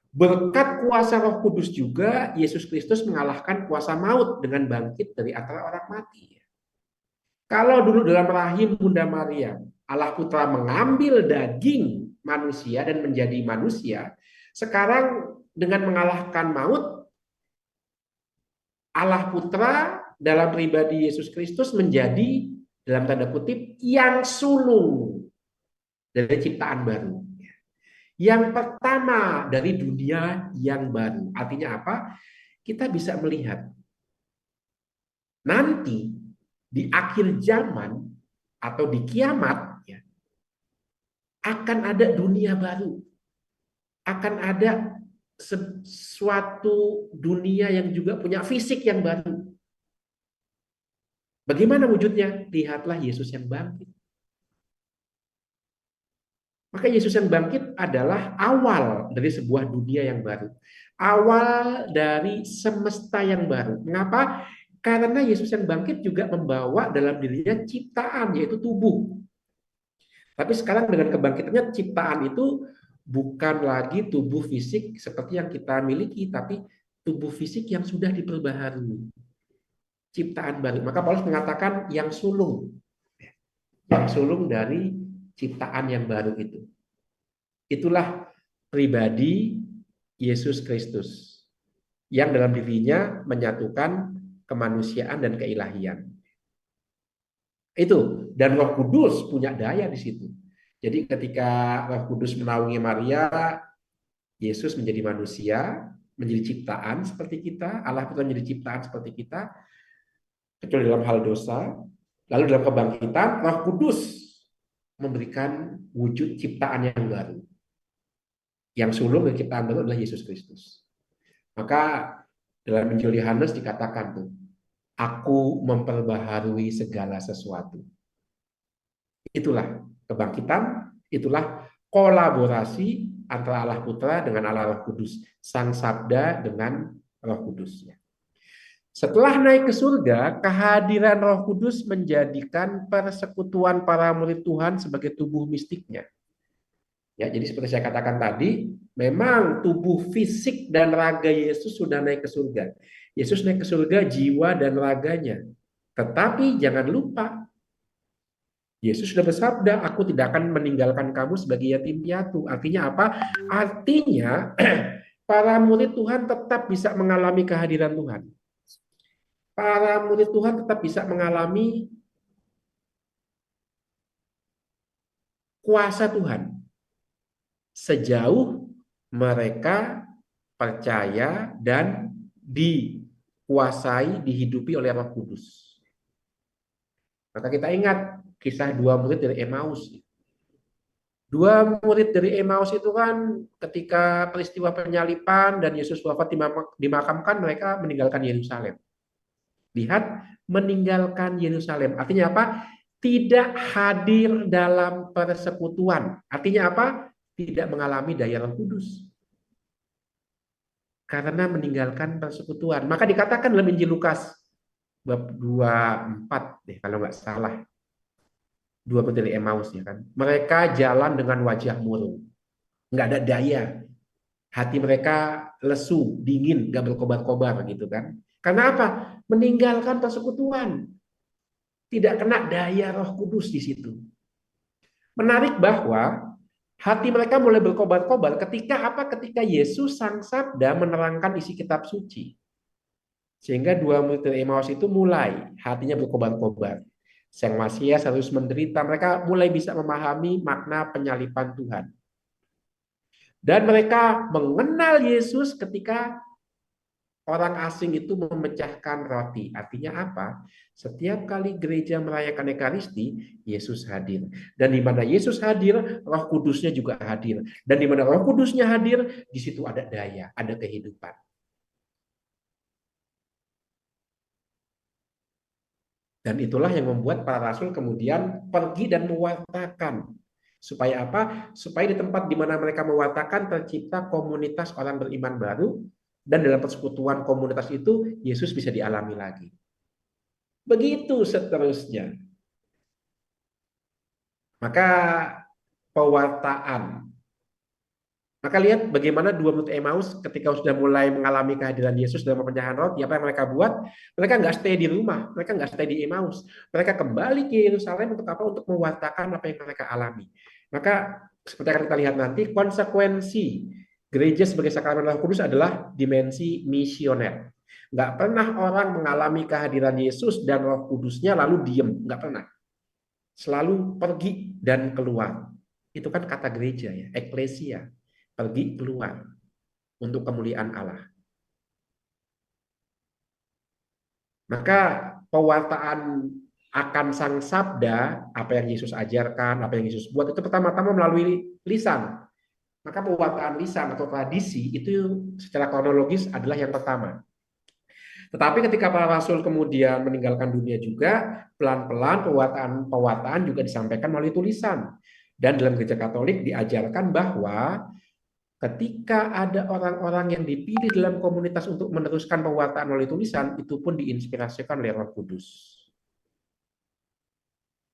Berkat kuasa Roh Kudus juga Yesus Kristus mengalahkan kuasa maut dengan bangkit dari antara orang mati. Kalau dulu dalam rahim Bunda Maria Allah Putra mengambil daging manusia dan menjadi manusia, sekarang dengan mengalahkan maut Allah Putra dalam pribadi Yesus Kristus menjadi dalam tanda kutip yang sulung dari ciptaan baru. Yang pertama dari dunia yang baru. Artinya apa? Kita bisa melihat nanti di akhir zaman atau di kiamat ya, akan ada dunia baru. Akan ada suatu dunia yang juga punya fisik yang baru. Bagaimana wujudnya? Lihatlah Yesus yang bangkit. Maka Yesus yang bangkit adalah awal dari sebuah dunia yang baru. Awal dari semesta yang baru. Mengapa? Karena Yesus yang bangkit juga membawa dalam dirinya ciptaan, yaitu tubuh. Tapi sekarang dengan kebangkitannya, ciptaan itu bukan lagi tubuh fisik seperti yang kita miliki, tapi tubuh fisik yang sudah diperbaharui. Ciptaan baru. Maka Paulus mengatakan yang sulung. Yang sulung dari ciptaan yang baru itu. Itulah pribadi Yesus Kristus. Yang dalam dirinya menyatukan kemanusiaan dan keilahian. Itu, dan Roh Kudus punya daya di situ. Jadi ketika Roh Kudus menaungi Maria, Yesus menjadi manusia, menjadi ciptaan seperti kita, Allah Putra menjadi ciptaan seperti kita, kecuali dalam hal dosa. Lalu dalam kebangkitan, Roh Kudus memberikan wujud ciptaan yang baru. Yang sulung dari ciptaan baru adalah Yesus Kristus. Maka dalam Injil Yohanes dikatakan tuh, aku memperbaharui segala sesuatu. Itulah kebangkitan, itulah kolaborasi antara Allah Putra dengan Allah Roh Kudus, Sang Sabda dengan Roh Kudusnya. Setelah naik ke surga, kehadiran Roh Kudus menjadikan persekutuan para murid Tuhan sebagai tubuh mistiknya. Ya, jadi seperti saya katakan tadi, memang tubuh fisik dan raga Yesus sudah naik ke surga. Yesus naik ke surga jiwa dan raganya. Tetapi jangan lupa, Yesus sudah bersabda, aku tidak akan meninggalkan kamu sebagai yatim piatu. Artinya apa? Artinya para murid Tuhan tetap bisa mengalami kehadiran Tuhan. Para murid Tuhan tetap bisa mengalami kuasa Tuhan. Sejauh mereka percaya dan dikuasai, dihidupi oleh Roh Kudus. Maka kita ingat kisah dua murid dari Emmaus. Dua murid dari Emmaus itu kan ketika peristiwa penyalipan dan Yesus wafat dimakamkan, mereka meninggalkan Yerusalem. Lihat, meninggalkan Yerusalem. Artinya apa? Tidak hadir dalam persekutuan. Artinya apa? Tidak mengalami daya Roh Kudus. Karena meninggalkan persekutuan. Maka dikatakan dalam Injil Lukas bab 24 deh kalau nggak salah. Dua dari Emmaus ya kan. Mereka jalan dengan wajah murung. Nggak ada daya. Hati mereka lesu, dingin, nggak berkobar-kobar gitu kan. Karena apa? Meninggalkan persekutuan. Tidak kena daya Roh Kudus di situ. Menarik bahwa hati mereka mulai berkobar-kobar ketika apa? Ketika Yesus Sang Sabda menerangkan isi kitab suci. Sehingga dua murid dari Emmaus itu mulai hatinya berkobar-kobar. Sang Masias harus menderita. Mereka mulai bisa memahami makna penyalipan Tuhan. Dan mereka mengenal Yesus ketika orang asing itu memecahkan roti. Artinya apa? Setiap kali gereja merayakan Ekaristi, Yesus hadir. Dan di mana Yesus hadir, Roh Kudusnya juga hadir. Dan di mana Roh Kudusnya hadir, di situ ada daya, ada kehidupan. Dan itulah yang membuat para rasul kemudian pergi dan mewartakan. Supaya apa? Supaya di tempat di mana mereka mewartakan tercipta komunitas orang beriman baru, dan dalam persekutuan komunitas itu Yesus bisa dialami lagi. Begitu seterusnya. Maka pewartaan. Maka lihat bagaimana dua murid Emmaus ketika sudah mulai mengalami kehadiran Yesus dalam pemecahan roti, apa yang mereka buat? Mereka nggak stay di rumah, mereka nggak stay di Emmaus. Mereka kembali ke Yerusalem untuk apa? Untuk mewartakan apa yang mereka alami. Maka seperti yang kita lihat nanti, konsekuensi gereja sebagai sakramen Roh Kudus adalah dimensi misioner. Nggak pernah orang mengalami kehadiran Yesus dan Roh Kudusnya lalu diem, nggak pernah. Selalu pergi dan keluar. Itu kan kata gereja ya, eklesia. Pergi keluar untuk kemuliaan Allah. Maka pewartaan akan Sang Sabda, apa yang Yesus ajarkan, apa yang Yesus buat, itu pertama-tama melalui lisan. Maka pewartaan lisan atau tradisi itu secara kronologis adalah yang pertama. Tetapi ketika para rasul kemudian meninggalkan dunia juga, pelan-pelan pewartaan juga disampaikan melalui tulisan. Dan dalam gereja Katolik diajarkan bahwa ketika ada orang-orang yang dipilih dalam komunitas untuk meneruskan pewartaan melalui tulisan, itu pun diinspirasikan oleh Roh Kudus.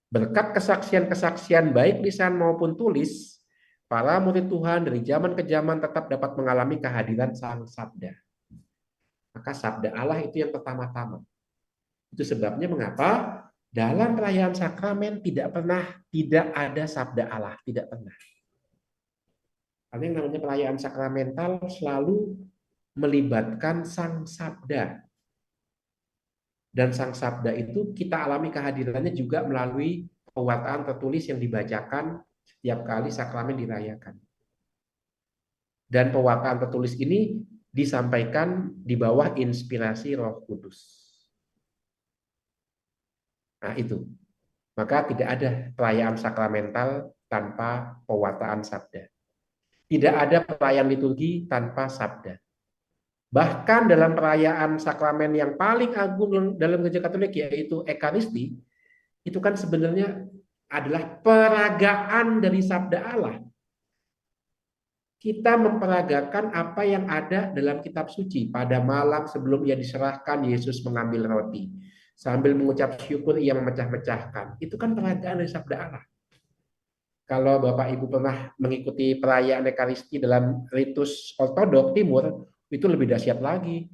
Berkat kesaksian-kesaksian baik lisan maupun tulis, para murid Tuhan dari zaman ke zaman tetap dapat mengalami kehadiran Sang Sabda. Maka Sabda Allah itu yang pertama-tama. Itu sebabnya mengapa dalam perayaan sakramen tidak ada Sabda Allah, tidak pernah. Karena yang namanya perayaan sakramental selalu melibatkan Sang Sabda. Dan Sang Sabda itu kita alami kehadirannya juga melalui pewartaan tertulis yang dibacakan setiap kali sakramen dirayakan. Dan pewartaan tertulis ini disampaikan di bawah inspirasi Roh Kudus. Nah itu. Maka tidak ada perayaan sakramental tanpa pewartaan sabda. Tidak ada perayaan liturgi tanpa sabda. Bahkan dalam perayaan sakramen yang paling agung dalam gereja Katolik yaitu Ekaristi, itu kan sebenarnya adalah peragaan dari sabda Allah. Kita memperagakan apa yang ada dalam kitab suci. Pada malam sebelum ia diserahkan, Yesus mengambil roti. Sambil mengucap syukur, ia memecah-mecahkan. Itu kan peragaan dari sabda Allah. Kalau Bapak Ibu pernah mengikuti perayaan Ekaristi dalam ritus Ortodok Timur, itu lebih dahsyat lagi.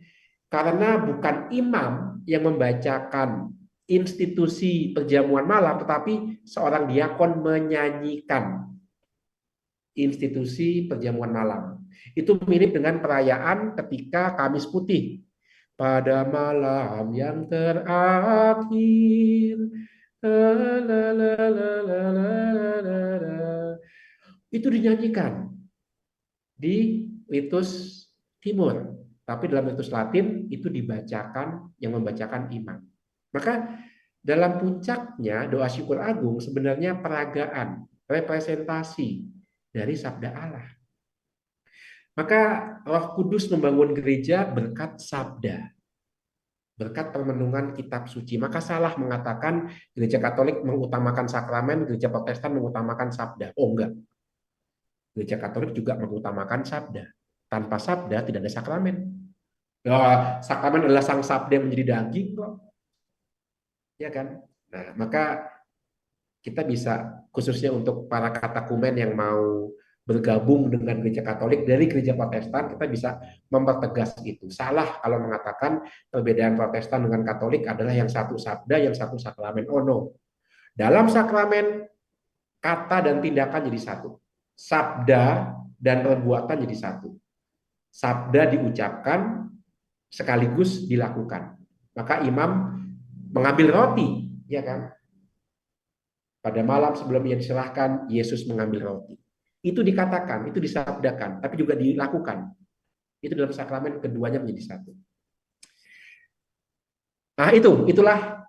Karena bukan imam yang membacakan institusi perjamuan malam, tetapi seorang diakon menyanyikan institusi perjamuan malam. Itu mirip dengan perayaan ketika Kamis Putih. Pada malam yang terakhir, itu dinyanyikan di ritus Timur. Tapi dalam ritus Latin itu dibacakan, yang membacakan imam. Maka dalam puncaknya doa syukur agung sebenarnya peragaan, representasi dari sabda Allah. Maka Roh Kudus membangun gereja berkat sabda, berkat permenungan kitab suci. Maka salah mengatakan gereja Katolik mengutamakan sakramen, gereja Protestan mengutamakan sabda. Oh enggak. Gereja Katolik juga mengutamakan sabda. Tanpa sabda tidak ada sakramen. Ya, sakramen adalah sang sabda yang menjadi daging kok. Ya kan? Nah, maka kita bisa khususnya untuk para katakumen yang mau bergabung dengan gereja Katolik dari gereja Protestan, kita bisa mempertegas itu. Salah kalau mengatakan perbedaan Protestan dengan Katolik adalah yang satu sabda, yang satu sakramen. Oh no. Dalam sakramen kata dan tindakan jadi satu. Sabda dan perbuatan jadi satu. Sabda diucapkan sekaligus dilakukan. Maka imam mengambil roti, ya kan? Pada malam sebelum ia diserahkan, Yesus mengambil roti. Itu dikatakan, itu disabdakan, tapi juga dilakukan. Itu dalam sakramen keduanya menjadi satu. Nah, itulah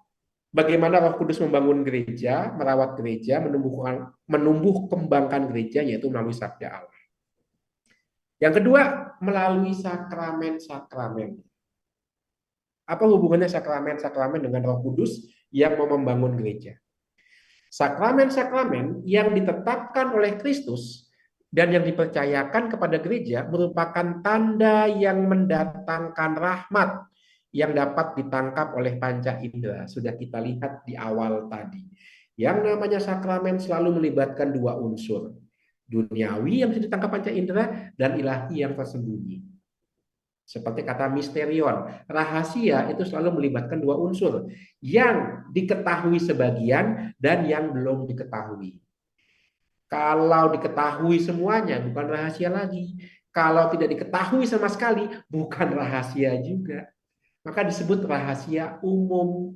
bagaimana Roh Kudus membangun gereja, merawat gereja, menumbuh kembangkan gereja, yaitu melalui sabda Allah. Yang kedua, melalui sakramen-sakramen. Apa hubungannya sakramen-sakramen dengan Roh Kudus yang mau membangun gereja? Sakramen-sakramen yang ditetapkan oleh Kristus dan yang dipercayakan kepada gereja merupakan tanda yang mendatangkan rahmat yang dapat ditangkap oleh panca indera. Sudah kita lihat di awal tadi. Yang namanya sakramen selalu melibatkan dua unsur. Duniawi yang bisa ditangkap panca indera dan ilahi yang tersembunyi. Seperti kata misterion, rahasia itu selalu melibatkan dua unsur, yang diketahui sebagian dan yang belum diketahui. Kalau diketahui semuanya, bukan rahasia lagi. Kalau tidak diketahui sama sekali, bukan rahasia juga. Maka disebut rahasia umum.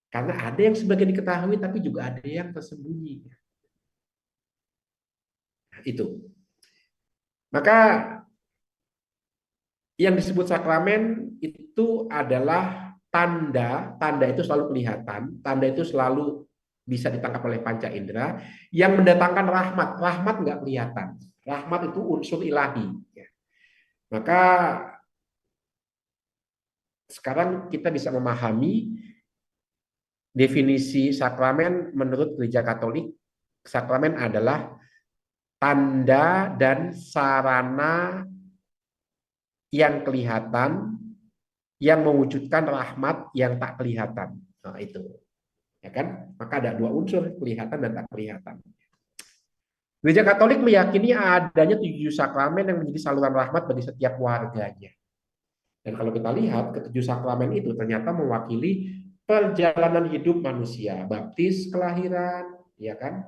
Karena ada yang sebagian diketahui, tapi juga ada yang tersembunyi. Nah, itu. Maka yang disebut sakramen itu adalah tanda itu selalu kelihatan, tanda itu selalu bisa ditangkap oleh panca indera, yang mendatangkan rahmat. Rahmat nggak kelihatan, rahmat itu unsur ilahi. Maka sekarang kita bisa memahami definisi sakramen menurut gereja Katolik Sakramen adalah tanda dan sarana yang kelihatan yang mewujudkan rahmat yang tak kelihatan. Nah, itu. Ya kan? Maka ada dua unsur, kelihatan dan tak kelihatan. Gereja Katolik meyakini adanya 7 sakramen yang menjadi saluran rahmat bagi setiap warganya. Dan kalau kita lihat, ke-7 sakramen itu ternyata mewakili perjalanan hidup manusia. Baptis, kelahiran, ya kan?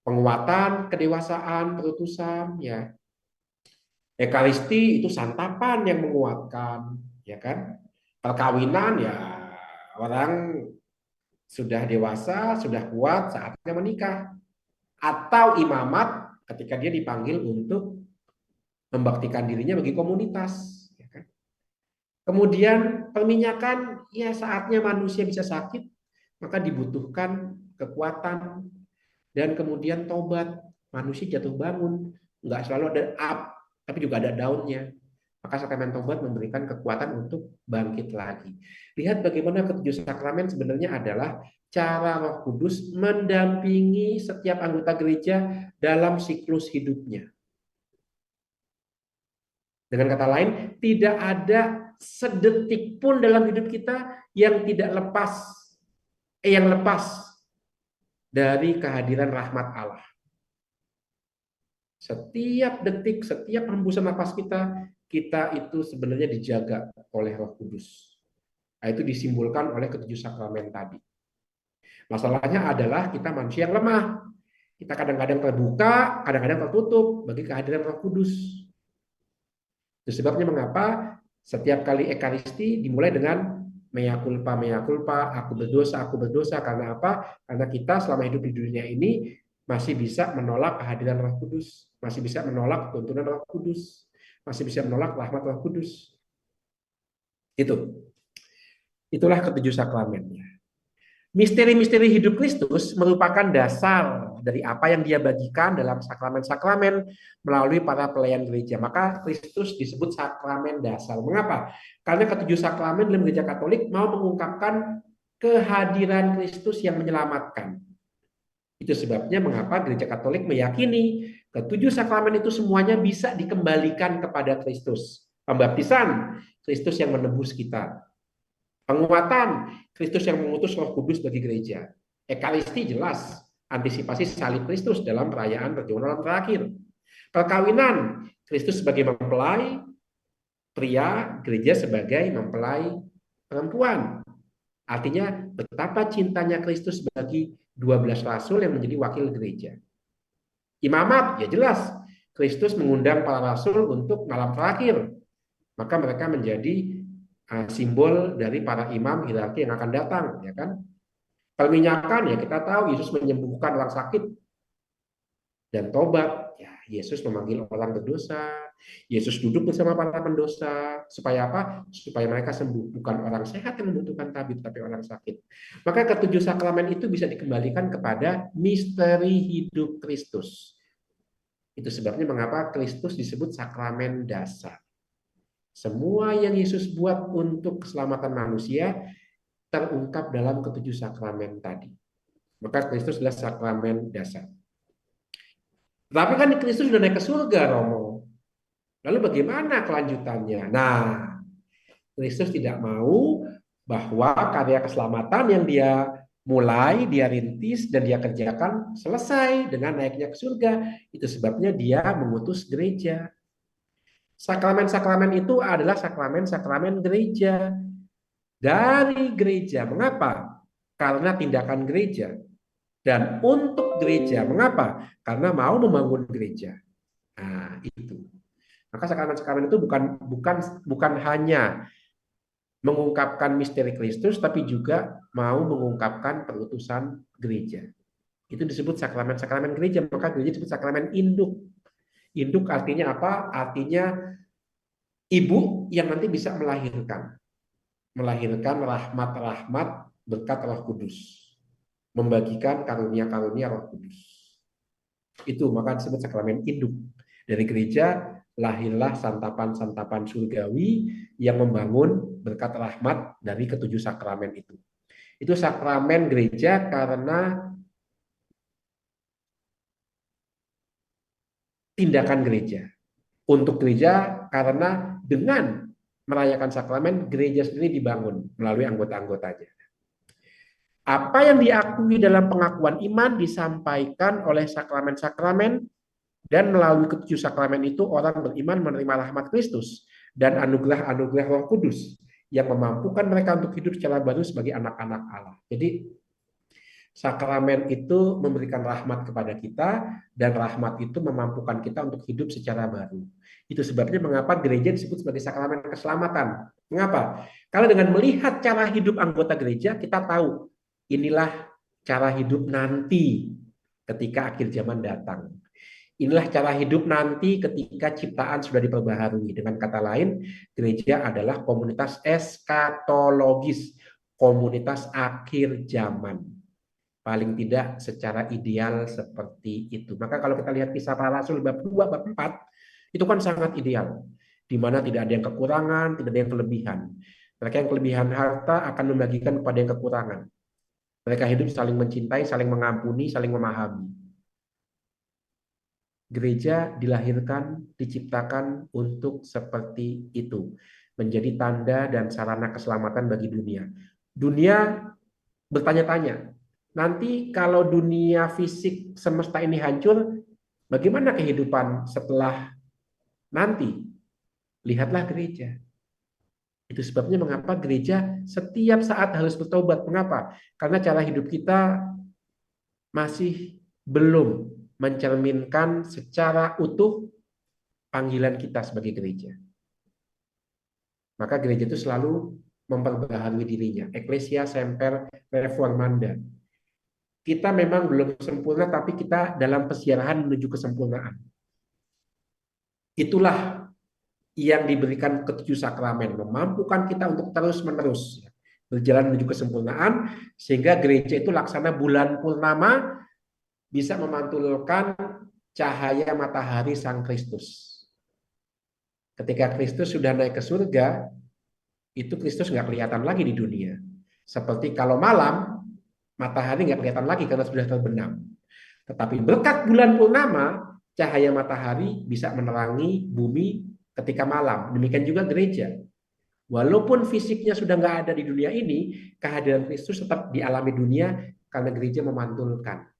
Penguatan, kedewasaan, perutusan, ya. Ekaristi itu santapan yang menguatkan, ya kan? Perkawinan ya orang sudah dewasa, sudah kuat, saatnya menikah. Atau imamat ketika dia dipanggil untuk membaktikan dirinya bagi komunitas. Ya kan? Kemudian perminyakan, ya saatnya manusia bisa sakit, maka dibutuhkan kekuatan. Dan kemudian tobat, manusia jatuh bangun, nggak selalu ada up, tapi juga ada daunnya. Maka sakramen tobat memberikan kekuatan untuk bangkit lagi. Lihat bagaimana ke-7 sakramen sebenarnya adalah cara Roh Kudus mendampingi setiap anggota gereja dalam siklus hidupnya. Dengan kata lain, tidak ada sedetik pun dalam hidup kita yang tidak lepas dari kehadiran rahmat Allah. Setiap detik, setiap hembusan nafas kita itu sebenarnya dijaga oleh Roh Kudus. Nah, itu disimbolkan oleh ke-7 sakramen tadi. Masalahnya adalah kita manusia yang lemah. Kita kadang-kadang terbuka, kadang-kadang tertutup bagi kehadiran Roh Kudus. Itu sebabnya mengapa setiap kali Ekaristi dimulai dengan mea culpa, aku berdosa. Karena apa? Karena kita selama hidup di dunia ini masih bisa menolak kehadiran Roh Kudus, masih bisa menolak tuntunan Roh Kudus, masih bisa menolak rahmat Roh Kudus. Itulah ke-7 sakramennya. Misteri-misteri hidup Kristus merupakan dasar dari apa yang dia bagikan dalam sakramen-sakramen melalui para pelayan gereja. Maka Kristus disebut sakramen dasar. Mengapa? Karena ke-7 sakramen dalam gereja Katolik mau mengungkapkan kehadiran Kristus yang menyelamatkan. Itu sebabnya mengapa gereja Katolik meyakini ke-7 sakramen itu semuanya bisa dikembalikan kepada Kristus. Pembaptisan, Kristus yang menebus kita. Penguatan, Kristus yang mengutus Roh Kudus bagi gereja. Ekaristi jelas, antisipasi salib Kristus dalam perayaan perjamuan terakhir. Perkawinan, Kristus sebagai mempelai pria, gereja sebagai mempelai perempuan. Artinya betapa cintanya Kristus bagi 12 rasul yang menjadi wakil gereja. Imamat, ya jelas, Kristus mengundang para rasul untuk malam terakhir. Maka mereka menjadi simbol dari para imam hierarki yang akan datang, ya kan? Perminyakan, ya kita tahu Yesus menyembuhkan orang sakit. Dan tobat, ya Yesus memanggil orang berdosa, Yesus duduk bersama para pendosa, supaya apa? Supaya mereka sembuh, bukan orang sehat yang membutuhkan tabib, tapi orang sakit. Maka ke-7 sakramen itu bisa dikembalikan kepada misteri hidup Kristus. Itu sebabnya mengapa Kristus disebut sakramen dasar. Semua yang Yesus buat untuk keselamatan manusia terungkap dalam ke-7 sakramen tadi. Maka Kristus adalah sakramen dasar. Tapi kan Kristus sudah naik ke surga, Romo. Lalu bagaimana kelanjutannya? Nah, Kristus tidak mau bahwa karya keselamatan yang dia mulai, dia rintis, dan dia kerjakan selesai dengan naiknya ke surga. Itu sebabnya dia mengutus gereja. Sakramen-sakramen itu adalah sakramen-sakramen gereja. Dari gereja. Mengapa? Karena tindakan gereja. Dan untuk gereja. Mengapa? Karena mau membangun gereja. Nah, itu. Maka sakramen-sakramen itu bukan hanya mengungkapkan misteri Kristus, tapi juga mau mengungkapkan perutusan gereja. Itu disebut sakramen-sakramen gereja. Maka gereja disebut sakramen induk. Induk artinya apa? Artinya ibu yang nanti bisa melahirkan rahmat-rahmat berkat Roh Kudus, membagikan karunia-karunia Roh Kudus. Itu maka disebut sakramen induk. Dari gereja lahirlah santapan-santapan surgawi yang membangun berkat rahmat dari ke-7 sakramen itu. Itu sakramen gereja karena tindakan gereja. Untuk gereja, karena dengan merayakan sakramen, gereja sendiri dibangun melalui anggota-anggotanya. Apa yang diakui dalam pengakuan iman disampaikan oleh sakramen-sakramen, dan melalui ketujuh sakramen itu orang beriman menerima rahmat Kristus dan anugerah-anugerah Roh Kudus yang memampukan mereka untuk hidup secara baru sebagai anak-anak Allah. Jadi sakramen itu memberikan rahmat kepada kita, dan rahmat itu memampukan kita untuk hidup secara baru. Itu sebabnya mengapa gereja disebut sebagai sakramen keselamatan. Mengapa? Karena dengan melihat cara hidup anggota gereja, kita tahu inilah cara hidup nanti ketika akhir zaman datang. Inilah cara hidup nanti ketika ciptaan sudah diperbaharui. Dengan kata lain, gereja adalah komunitas eskatologis, komunitas akhir zaman. Paling tidak secara ideal seperti itu. Maka kalau kita lihat Kisah Para Rasul bab 2, bab 4, itu kan sangat ideal. Di mana tidak ada yang kekurangan, tidak ada yang kelebihan. Mereka yang kelebihan harta akan membagikan kepada yang kekurangan. Mereka hidup saling mencintai, saling mengampuni, saling memahami. Gereja dilahirkan, diciptakan untuk seperti itu. Menjadi tanda dan sarana keselamatan bagi dunia. Dunia bertanya-tanya, nanti kalau dunia fisik semesta ini hancur, bagaimana kehidupan setelah nanti? Lihatlah gereja. Itu sebabnya mengapa gereja setiap saat harus bertobat. Mengapa? Karena cara hidup kita masih belum mencerminkan secara utuh panggilan kita sebagai gereja. Maka gereja itu selalu memperbaharui dirinya. Ecclesia semper reformanda. Kita memang belum sempurna, tapi kita dalam persiaran menuju kesempurnaan. Itulah yang diberikan ketujuh sakramen, memampukan kita untuk terus-menerus berjalan menuju kesempurnaan, sehingga gereja itu laksana bulan purnama, bisa memantulkan cahaya matahari Sang Kristus. Ketika Kristus sudah naik ke surga, itu Kristus nggak kelihatan lagi di dunia. Seperti kalau malam, matahari nggak kelihatan lagi karena sudah terbenam. Tetapi berkat bulan purnama, cahaya matahari bisa menerangi bumi ketika malam. Demikian juga gereja. Walaupun fisiknya sudah nggak ada di dunia ini, kehadiran Kristus tetap dialami dunia karena gereja memantulkan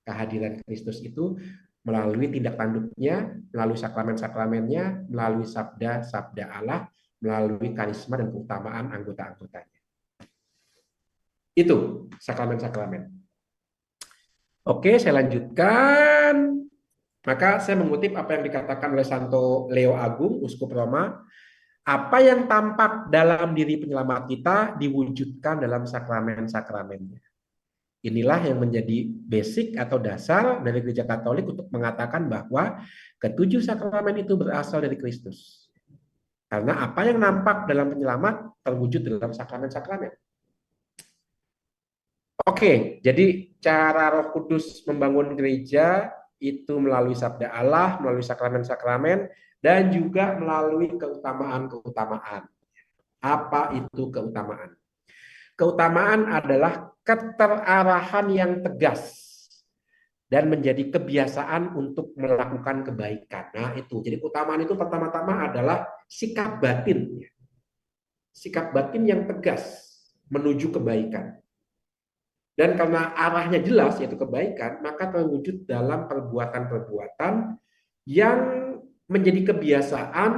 kehadiran Kristus itu melalui tindak tanduknya, melalui sakramen-sakramennya, melalui sabda-sabda Allah, melalui karisma dan keutamaan anggota-anggotanya. Itu sakramen-sakramen. Oke, saya lanjutkan. Maka saya mengutip apa yang dikatakan oleh Santo Leo Agung, Uskup Roma. Apa yang tampak dalam diri penyelamat kita diwujudkan dalam sakramen-sakramennya. Inilah yang menjadi basic atau dasar dari Gereja Katolik untuk mengatakan bahwa ketujuh sakramen itu berasal dari Kristus. Karena apa yang nampak dalam penyelamat terwujud dalam sakramen-sakramen. Oke, jadi cara Roh Kudus membangun gereja itu melalui sabda Allah, melalui sakramen-sakramen, dan juga melalui keutamaan-keutamaan. Apa itu keutamaan? Keutamaan adalah keterarahan yang tegas dan menjadi kebiasaan untuk melakukan kebaikan. Nah, itu. Jadi keutamaan itu pertama-tama adalah sikap batin. Sikap batin yang tegas menuju kebaikan. Dan karena arahnya jelas, yaitu kebaikan, maka terwujud dalam perbuatan-perbuatan yang menjadi kebiasaan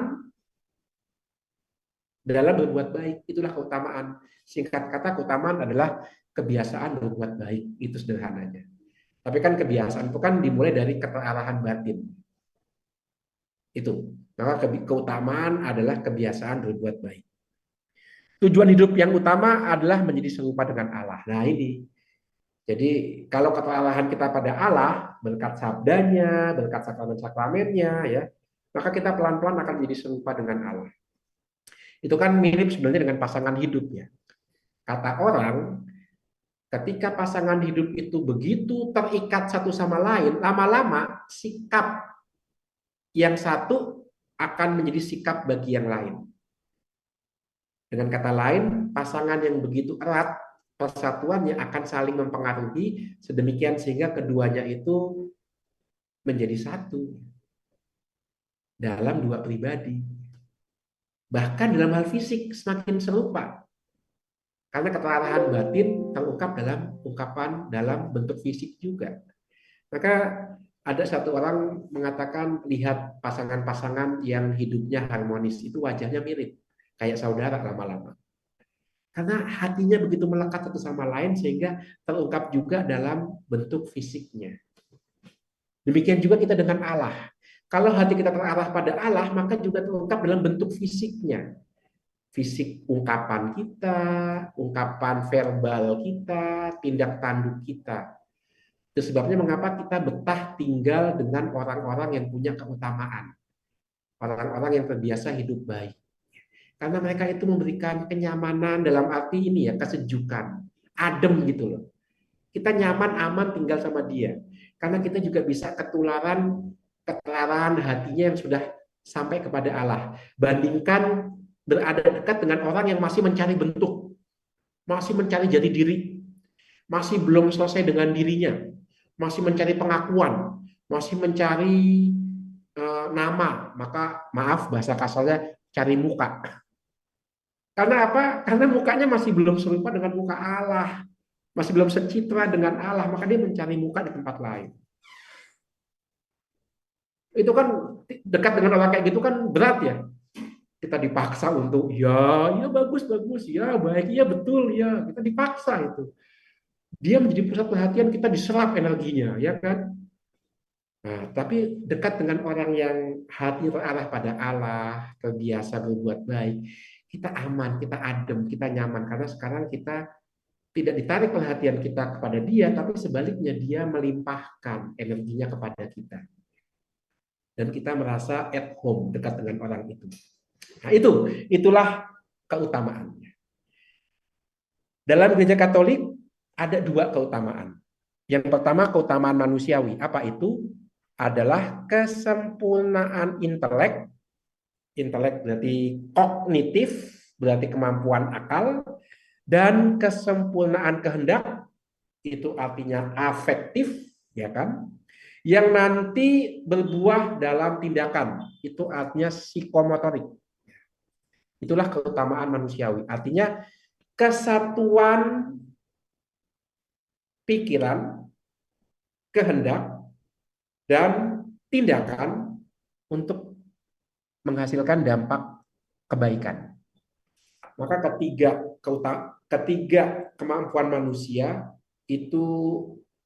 dalam berbuat baik. Itulah keutamaan. Singkat kata, keutamaan adalah kebiasaan berbuat baik. Itu sederhananya. Tapi kan kebiasaan itu kan dimulai dari keterarahan batin. Itu. Maka keutamaan adalah kebiasaan berbuat baik. Tujuan hidup yang utama adalah menjadi serupa dengan Allah. Nah, ini. Jadi kalau keterarahan kita pada Allah, berkat sabdanya, berkat sakramen-sakramennya, ya, maka kita pelan-pelan akan menjadi serupa dengan Allah. Itu kan mirip sebenarnya dengan pasangan hidup, ya. Kata orang, ketika pasangan hidup itu begitu terikat satu sama lain, lama-lama sikap yang satu akan menjadi sikap bagi yang lain. Dengan kata lain, pasangan yang begitu erat, persatuannya akan saling mempengaruhi sedemikian sehingga keduanya itu menjadi satu. dalam dua pribadi. Bahkan dalam hal fisik semakin serupa. Karena keteladanan batin terungkap dalam ungkapan dalam bentuk fisik juga. Maka ada satu orang mengatakan lihat pasangan-pasangan yang hidupnya harmonis itu wajahnya mirip. Kayak saudara lama-lama. Karena hatinya begitu melekat satu sama lain sehingga terungkap juga dalam bentuk fisiknya. Demikian juga kita dengan Allah. Kalau hati kita terarah pada Allah, maka juga terungkap dalam bentuk fisiknya. Fisik ungkapan kita, ungkapan verbal kita, tindak tanduk kita. Itu sebabnya mengapa kita betah tinggal dengan orang-orang yang punya keutamaan. Orang-orang yang terbiasa hidup baik. Karena mereka itu memberikan kenyamanan dalam arti ini ya, kesejukan, adem gitu loh. Kita nyaman, aman tinggal sama dia. Karena kita juga bisa ketularan hatinya yang sudah sampai kepada Allah. Bandingkan berada dekat dengan orang yang masih mencari bentuk, masih mencari jati diri, masih belum selesai dengan dirinya, masih mencari pengakuan, masih mencari nama, maka maaf bahasa kasarnya cari muka. Karena apa? Karena mukanya masih belum serupa dengan muka Allah. Masih belum secitra dengan Allah. Maka dia mencari muka di tempat lain. Itu kan dekat dengan orang kayak gitu kan berat ya. Kita dipaksa untuk, ya bagus, ya baik, ya betul, ya. Kita dipaksa itu. Dia menjadi pusat perhatian, kita diserap energinya, ya kan? Nah, tapi dekat dengan orang yang hati terarah pada Allah, terbiasa berbuat baik, kita aman, kita adem, kita nyaman. Karena sekarang kita tidak ditarik perhatian kita kepada dia, tapi sebaliknya dia melimpahkan energinya kepada kita. Dan kita merasa at home dekat dengan orang itu. Nah, itulah keutamaannya. Dalam gereja Katolik ada dua keutamaan. Yang pertama keutamaan manusiawi. Apa itu? Adalah kesempurnaan intelek. Intelek berarti kognitif, berarti kemampuan akal, dan kesempurnaan kehendak itu artinya afektif, ya kan? Yang nanti berbuah dalam tindakan, itu artinya psikomotorik. Itulah keutamaan manusiawi. Artinya kesatuan pikiran, kehendak, dan tindakan untuk menghasilkan dampak kebaikan. Maka ketiga kemampuan manusia itu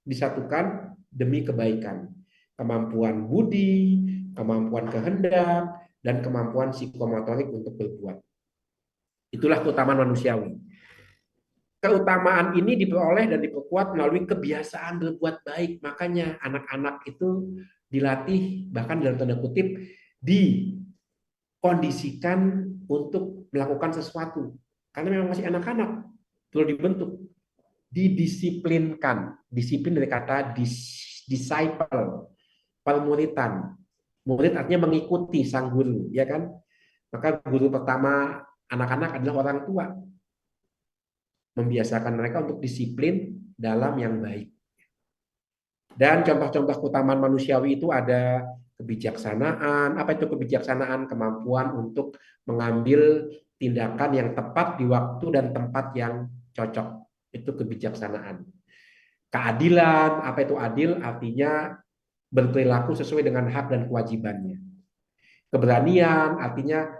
disatukan demi kebaikan. Kemampuan budi, kemampuan kehendak, dan kemampuan psikomotorik untuk berbuat. Itulah keutamaan manusiawi. Keutamaan ini diperoleh dan diperkuat melalui kebiasaan berbuat baik. Makanya anak-anak itu dilatih, bahkan dalam tanda kutip, dikondisikan untuk melakukan sesuatu. Karena memang masih anak-anak, perlu dibentuk. Didisiplinkan. Disiplin dari kata disciple, pelmuritan. Murid artinya mengikuti sang guru, ya kan? Maka guru pertama anak-anak adalah orang tua. Membiasakan mereka untuk disiplin dalam yang baik. Dan contoh-contoh keutamaan manusiawi itu ada kebijaksanaan. Apa itu kebijaksanaan? Kemampuan untuk mengambil tindakan yang tepat di waktu dan tempat yang cocok. Itu kebijaksanaan. Keadilan, apa itu adil? Artinya berperilaku sesuai dengan hak dan kewajibannya. Keberanian, artinya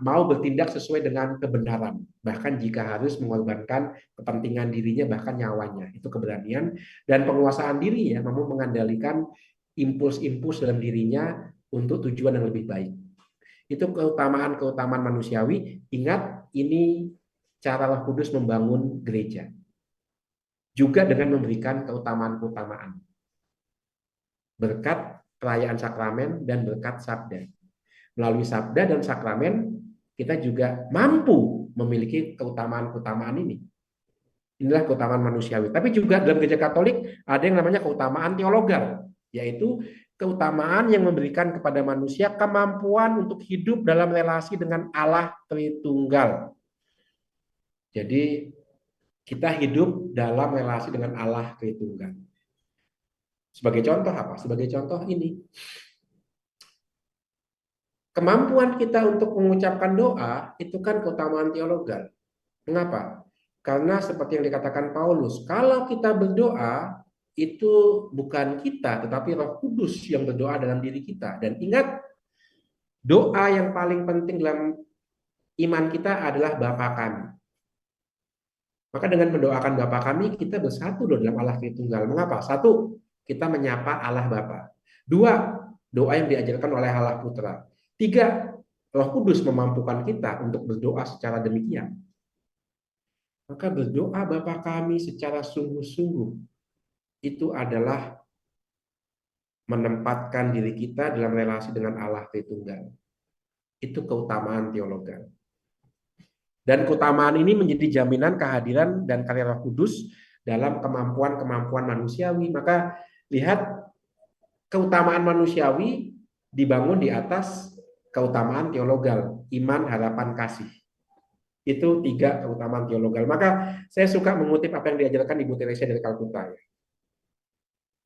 mau bertindak sesuai dengan kebenaran, bahkan jika harus mengorbankan kepentingan dirinya, bahkan nyawanya. Itu keberanian. Dan penguasaan diri, ya, mampu mengendalikan impuls-impuls dalam dirinya untuk tujuan yang lebih baik. Itu keutamaan manusiawi. Ingat, ini cara Roh Kudus membangun gereja. Juga dengan memberikan keutamaan-keutamaan. Berkat perayaan sakramen dan berkat sabda. Melalui sabda dan sakramen, kita juga mampu memiliki keutamaan-keutamaan ini. Inilah keutamaan manusiawi. Tapi juga dalam gereja Katolik ada yang namanya keutamaan teologal, yaitu keutamaan yang memberikan kepada manusia kemampuan untuk hidup dalam relasi dengan Allah Tritunggal. Jadi kita hidup dalam relasi dengan Allah Tritunggal. Sebagai contoh apa? Sebagai contoh ini. Kemampuan kita untuk mengucapkan doa itu kan keutamaan teologal. Mengapa? Karena seperti yang dikatakan Paulus, kalau kita berdoa itu bukan kita, tetapi Roh Kudus yang berdoa dalam diri kita. Dan ingat, doa yang paling penting dalam iman kita adalah Bapa kami. Maka dengan mendoakan Bapa kami, kita bersatu dalam Allah Tritunggal. Mengapa? Satu, kita menyapa Allah Bapa. Dua, doa yang diajarkan oleh Allah Putra. Tiga, Roh Kudus memampukan kita untuk berdoa secara demikian. Maka berdoa Bapa kami secara sungguh-sungguh itu adalah menempatkan diri kita dalam relasi dengan Allah Tritunggal. Itu keutamaan teologal. Dan keutamaan ini menjadi jaminan kehadiran dan karya Roh Kudus dalam kemampuan-kemampuan manusiawi. Maka lihat, keutamaan manusiawi dibangun di atas keutamaan teologal, iman, harapan, kasih. Itu 3 keutamaan teologal. Maka saya suka mengutip apa yang diajarkan Ibu Teresia dari Kalkuta.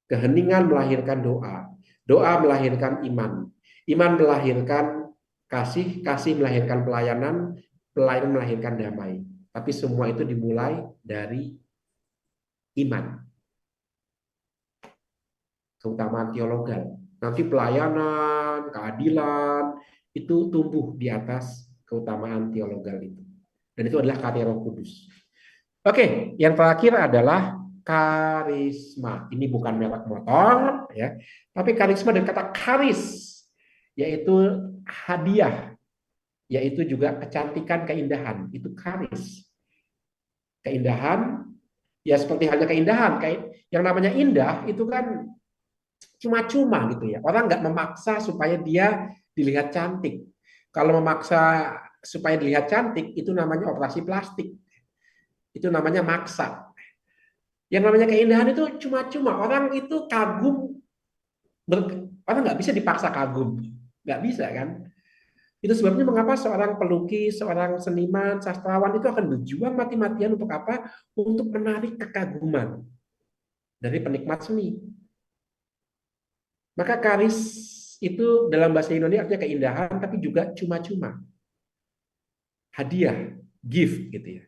Keheningan melahirkan doa, doa melahirkan iman, iman melahirkan kasih, kasih melahirkan pelayanan, pelayanan melahirkan damai. Tapi semua itu dimulai dari iman. Keutamaan teologal. Nanti pelayanan, keadilan, itu tumbuh di atas keutamaan teologal itu. Dan itu adalah karya Roh Kudus. Oke, yang terakhir adalah karisma. Ini bukan merek motor, ya, tapi karisma dari kata karis, yaitu hadiah, yaitu juga kecantikan, keindahan. Itu karis. Keindahan, ya seperti halnya keindahan. Yang namanya indah itu kan cuma-cuma gitu ya. Orang nggak memaksa supaya dia dilihat cantik. Kalau memaksa supaya dilihat cantik, itu namanya operasi plastik. Itu namanya maksa. Yang namanya keindahan itu cuma-cuma. Orang itu kagum. Orang nggak bisa dipaksa kagum. Nggak bisa kan? Itu sebabnya mengapa seorang pelukis, seorang seniman, sastrawan itu akan berjuang mati-matian untuk apa? Untuk menarik kekaguman dari penikmat seni. Maka karis itu dalam bahasa Yunani artinya keindahan, tapi juga cuma-cuma. Hadiah, gift gitu ya.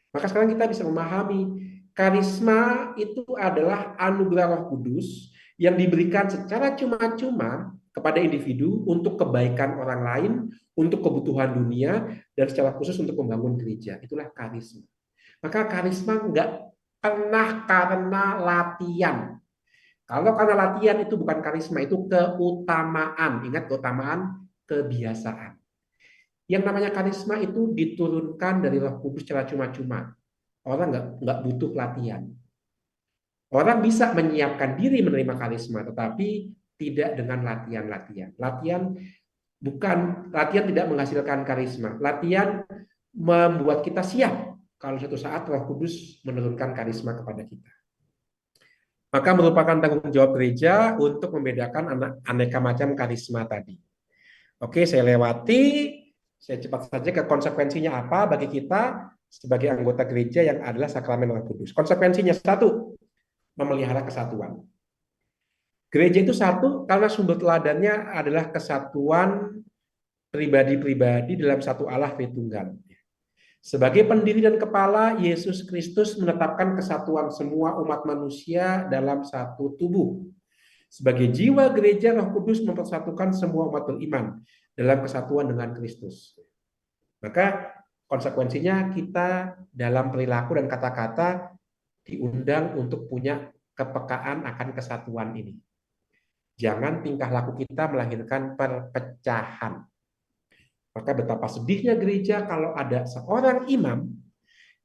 Maka sekarang kita bisa memahami karisma itu adalah anugerah Roh Kudus yang diberikan secara cuma-cuma kepada individu untuk kebaikan orang lain, untuk kebutuhan dunia, dan secara khusus untuk membangun gereja. Itulah karisma. Maka karisma nggak pernah karena latihan. Kalau karena latihan itu bukan karisma, itu keutamaan. Ingat, keutamaan, kebiasaan. Yang namanya karisma itu diturunkan dari Roh Kudus secara cuma-cuma. Orang nggak butuh latihan. Orang bisa menyiapkan diri menerima karisma, tetapi tidak dengan latihan-latihan. Latihan tidak menghasilkan karisma. Latihan membuat kita siap kalau suatu saat Roh Kudus menurunkan karisma kepada kita. Maka merupakan tanggung jawab gereja untuk membedakan aneka macam karisma tadi. Oke, saya lewati. Saya cepat saja ke konsekuensinya apa bagi kita sebagai anggota gereja yang adalah sakramen Roh Kudus. Konsekuensinya satu, memelihara kesatuan. Gereja itu satu karena sumber teladannya adalah kesatuan pribadi-pribadi dalam satu Allah Tritunggal. Sebagai pendiri dan kepala, Yesus Kristus menetapkan kesatuan semua umat manusia dalam satu tubuh. Sebagai jiwa gereja, Roh Kudus mempersatukan semua umat beriman dalam kesatuan dengan Kristus. Maka konsekuensinya kita dalam perilaku dan kata-kata diundang untuk punya kepekaan akan kesatuan ini. Jangan tingkah laku kita melahirkan perpecahan. Maka betapa sedihnya gereja kalau ada seorang imam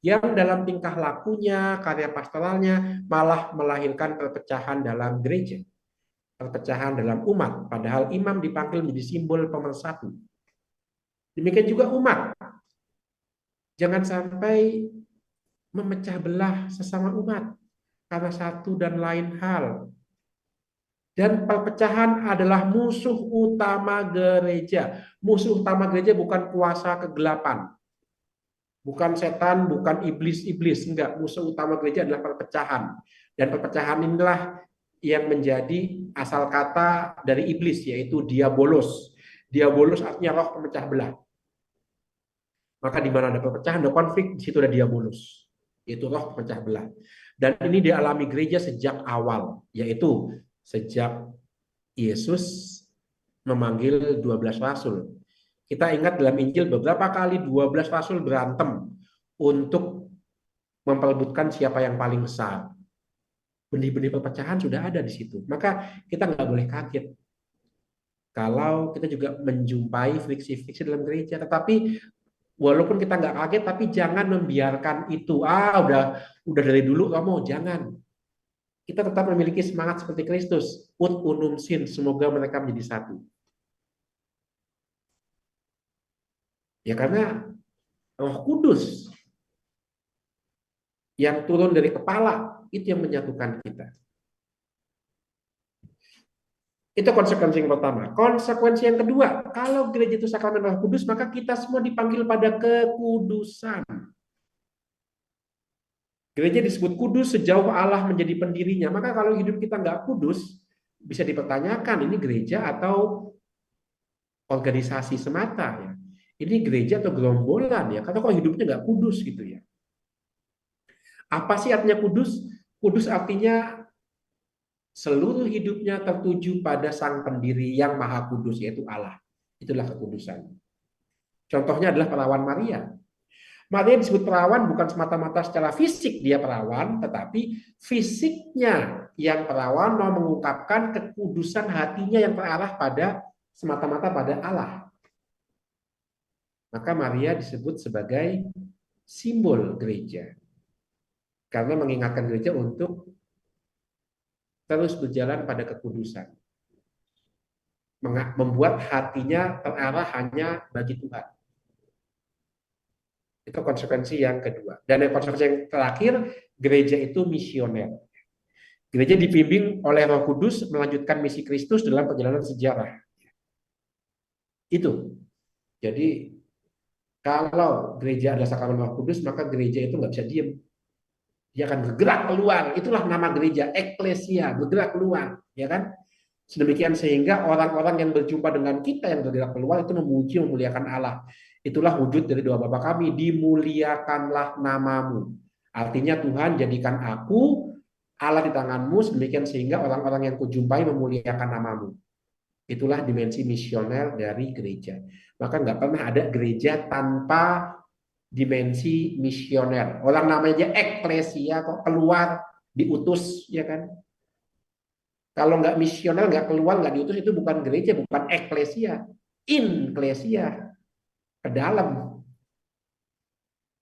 yang dalam tingkah lakunya, karya pastoralnya malah melahirkan perpecahan dalam gereja. Perpecahan dalam umat, padahal imam dipanggil menjadi simbol pemersatu. Demikian juga umat. Jangan sampai memecah belah sesama umat karena satu dan lain hal. Dan perpecahan adalah musuh utama gereja. Musuh utama gereja bukan kuasa kegelapan. Bukan setan, bukan iblis-iblis. Enggak, musuh utama gereja adalah perpecahan. Dan perpecahan inilah yang menjadi asal kata dari iblis, yaitu diabolos. Diabolos artinya roh pemecah belah. Maka di mana ada perpecahan, ada konflik, di situ ada diabolos. Itu roh pemecah belah. Dan ini dialami gereja sejak awal, yaitu sejak Yesus memanggil 12 rasul. Kita ingat dalam Injil beberapa kali 12 rasul berantem untuk memperebutkan siapa yang paling besar. Benih-benih perpecahan sudah ada di situ. Maka kita nggak boleh kaget kalau kita juga menjumpai friksi-friksi dalam gereja. Tetapi walaupun kita nggak kaget, tapi jangan membiarkan itu. Udah dari dulu Romo, jangan. Kita tetap memiliki semangat seperti Kristus. Ut unum sin, semoga mereka menjadi satu. Ya karena Roh Kudus yang turun dari kepala itu yang menyatukan kita. Itu konsekuensi yang pertama. Konsekuensi yang kedua, kalau gereja itu sakramen Roh Kudus, maka kita semua dipanggil pada kekudusan. Gereja disebut kudus sejauh Allah menjadi pendirinya. Maka kalau hidup kita nggak kudus, bisa dipertanyakan ini gereja atau organisasi semata ya. Ini gereja atau gerombolan ya. Karena kok hidupnya nggak kudus gitu ya. Apa sih artinya kudus? Kudus artinya seluruh hidupnya tertuju pada Sang Pendiri yang Maha Kudus, yaitu Allah. Itulah kekudusan. Contohnya adalah perawan Maria. Maria disebut perawan bukan semata-mata secara fisik dia perawan, tetapi fisiknya yang perawan mau mengungkapkan kekudusan hatinya yang terarah pada semata-mata pada Allah. Maka Maria disebut sebagai simbol gereja. Karena mengingatkan gereja untuk terus berjalan pada kekudusan. Membuat hatinya terarah hanya bagi Tuhan. Itu konsekuensi yang kedua. Dan yang konsekuensi yang terakhir, gereja itu misioner. Gereja dibimbing oleh Roh Kudus melanjutkan misi Kristus dalam perjalanan sejarah. Itu. Jadi kalau gereja adalah sakramen Roh Kudus, maka gereja itu nggak bisa diem. Dia akan bergerak keluar. Itulah nama gereja, eklesia, bergerak keluar, ya kan? Sedemikian sehingga orang-orang yang berjumpa dengan kita yang bergerak keluar itu memuji, memuliakan Allah. Itulah wujud dari doa Bapa kami, dimuliakanlah namamu. Artinya Tuhan jadikan aku Allah di tanganmu sedemikian sehingga orang-orang yang kujumpai memuliakan namamu. Itulah dimensi misioner dari gereja. Maka nggak pernah ada gereja tanpa dimensi misioner. Orang namanya eklesia kok keluar diutus, ya kan? Kalau nggak misioner, nggak keluar, nggak diutus, itu bukan gereja, bukan eklesia, inklesia, ke dalam.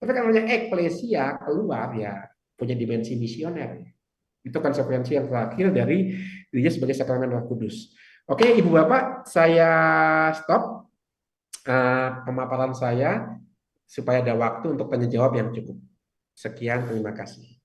Tapi kalau namanya eklesia keluar ya punya dimensi misioner. Itu konsekuensi yang terakhir dari gereja sebagai sakramen Roh Kudus. Oke, Ibu Bapak, saya stop pemaparan saya supaya ada waktu untuk tanya jawab yang cukup. Sekian, terima kasih.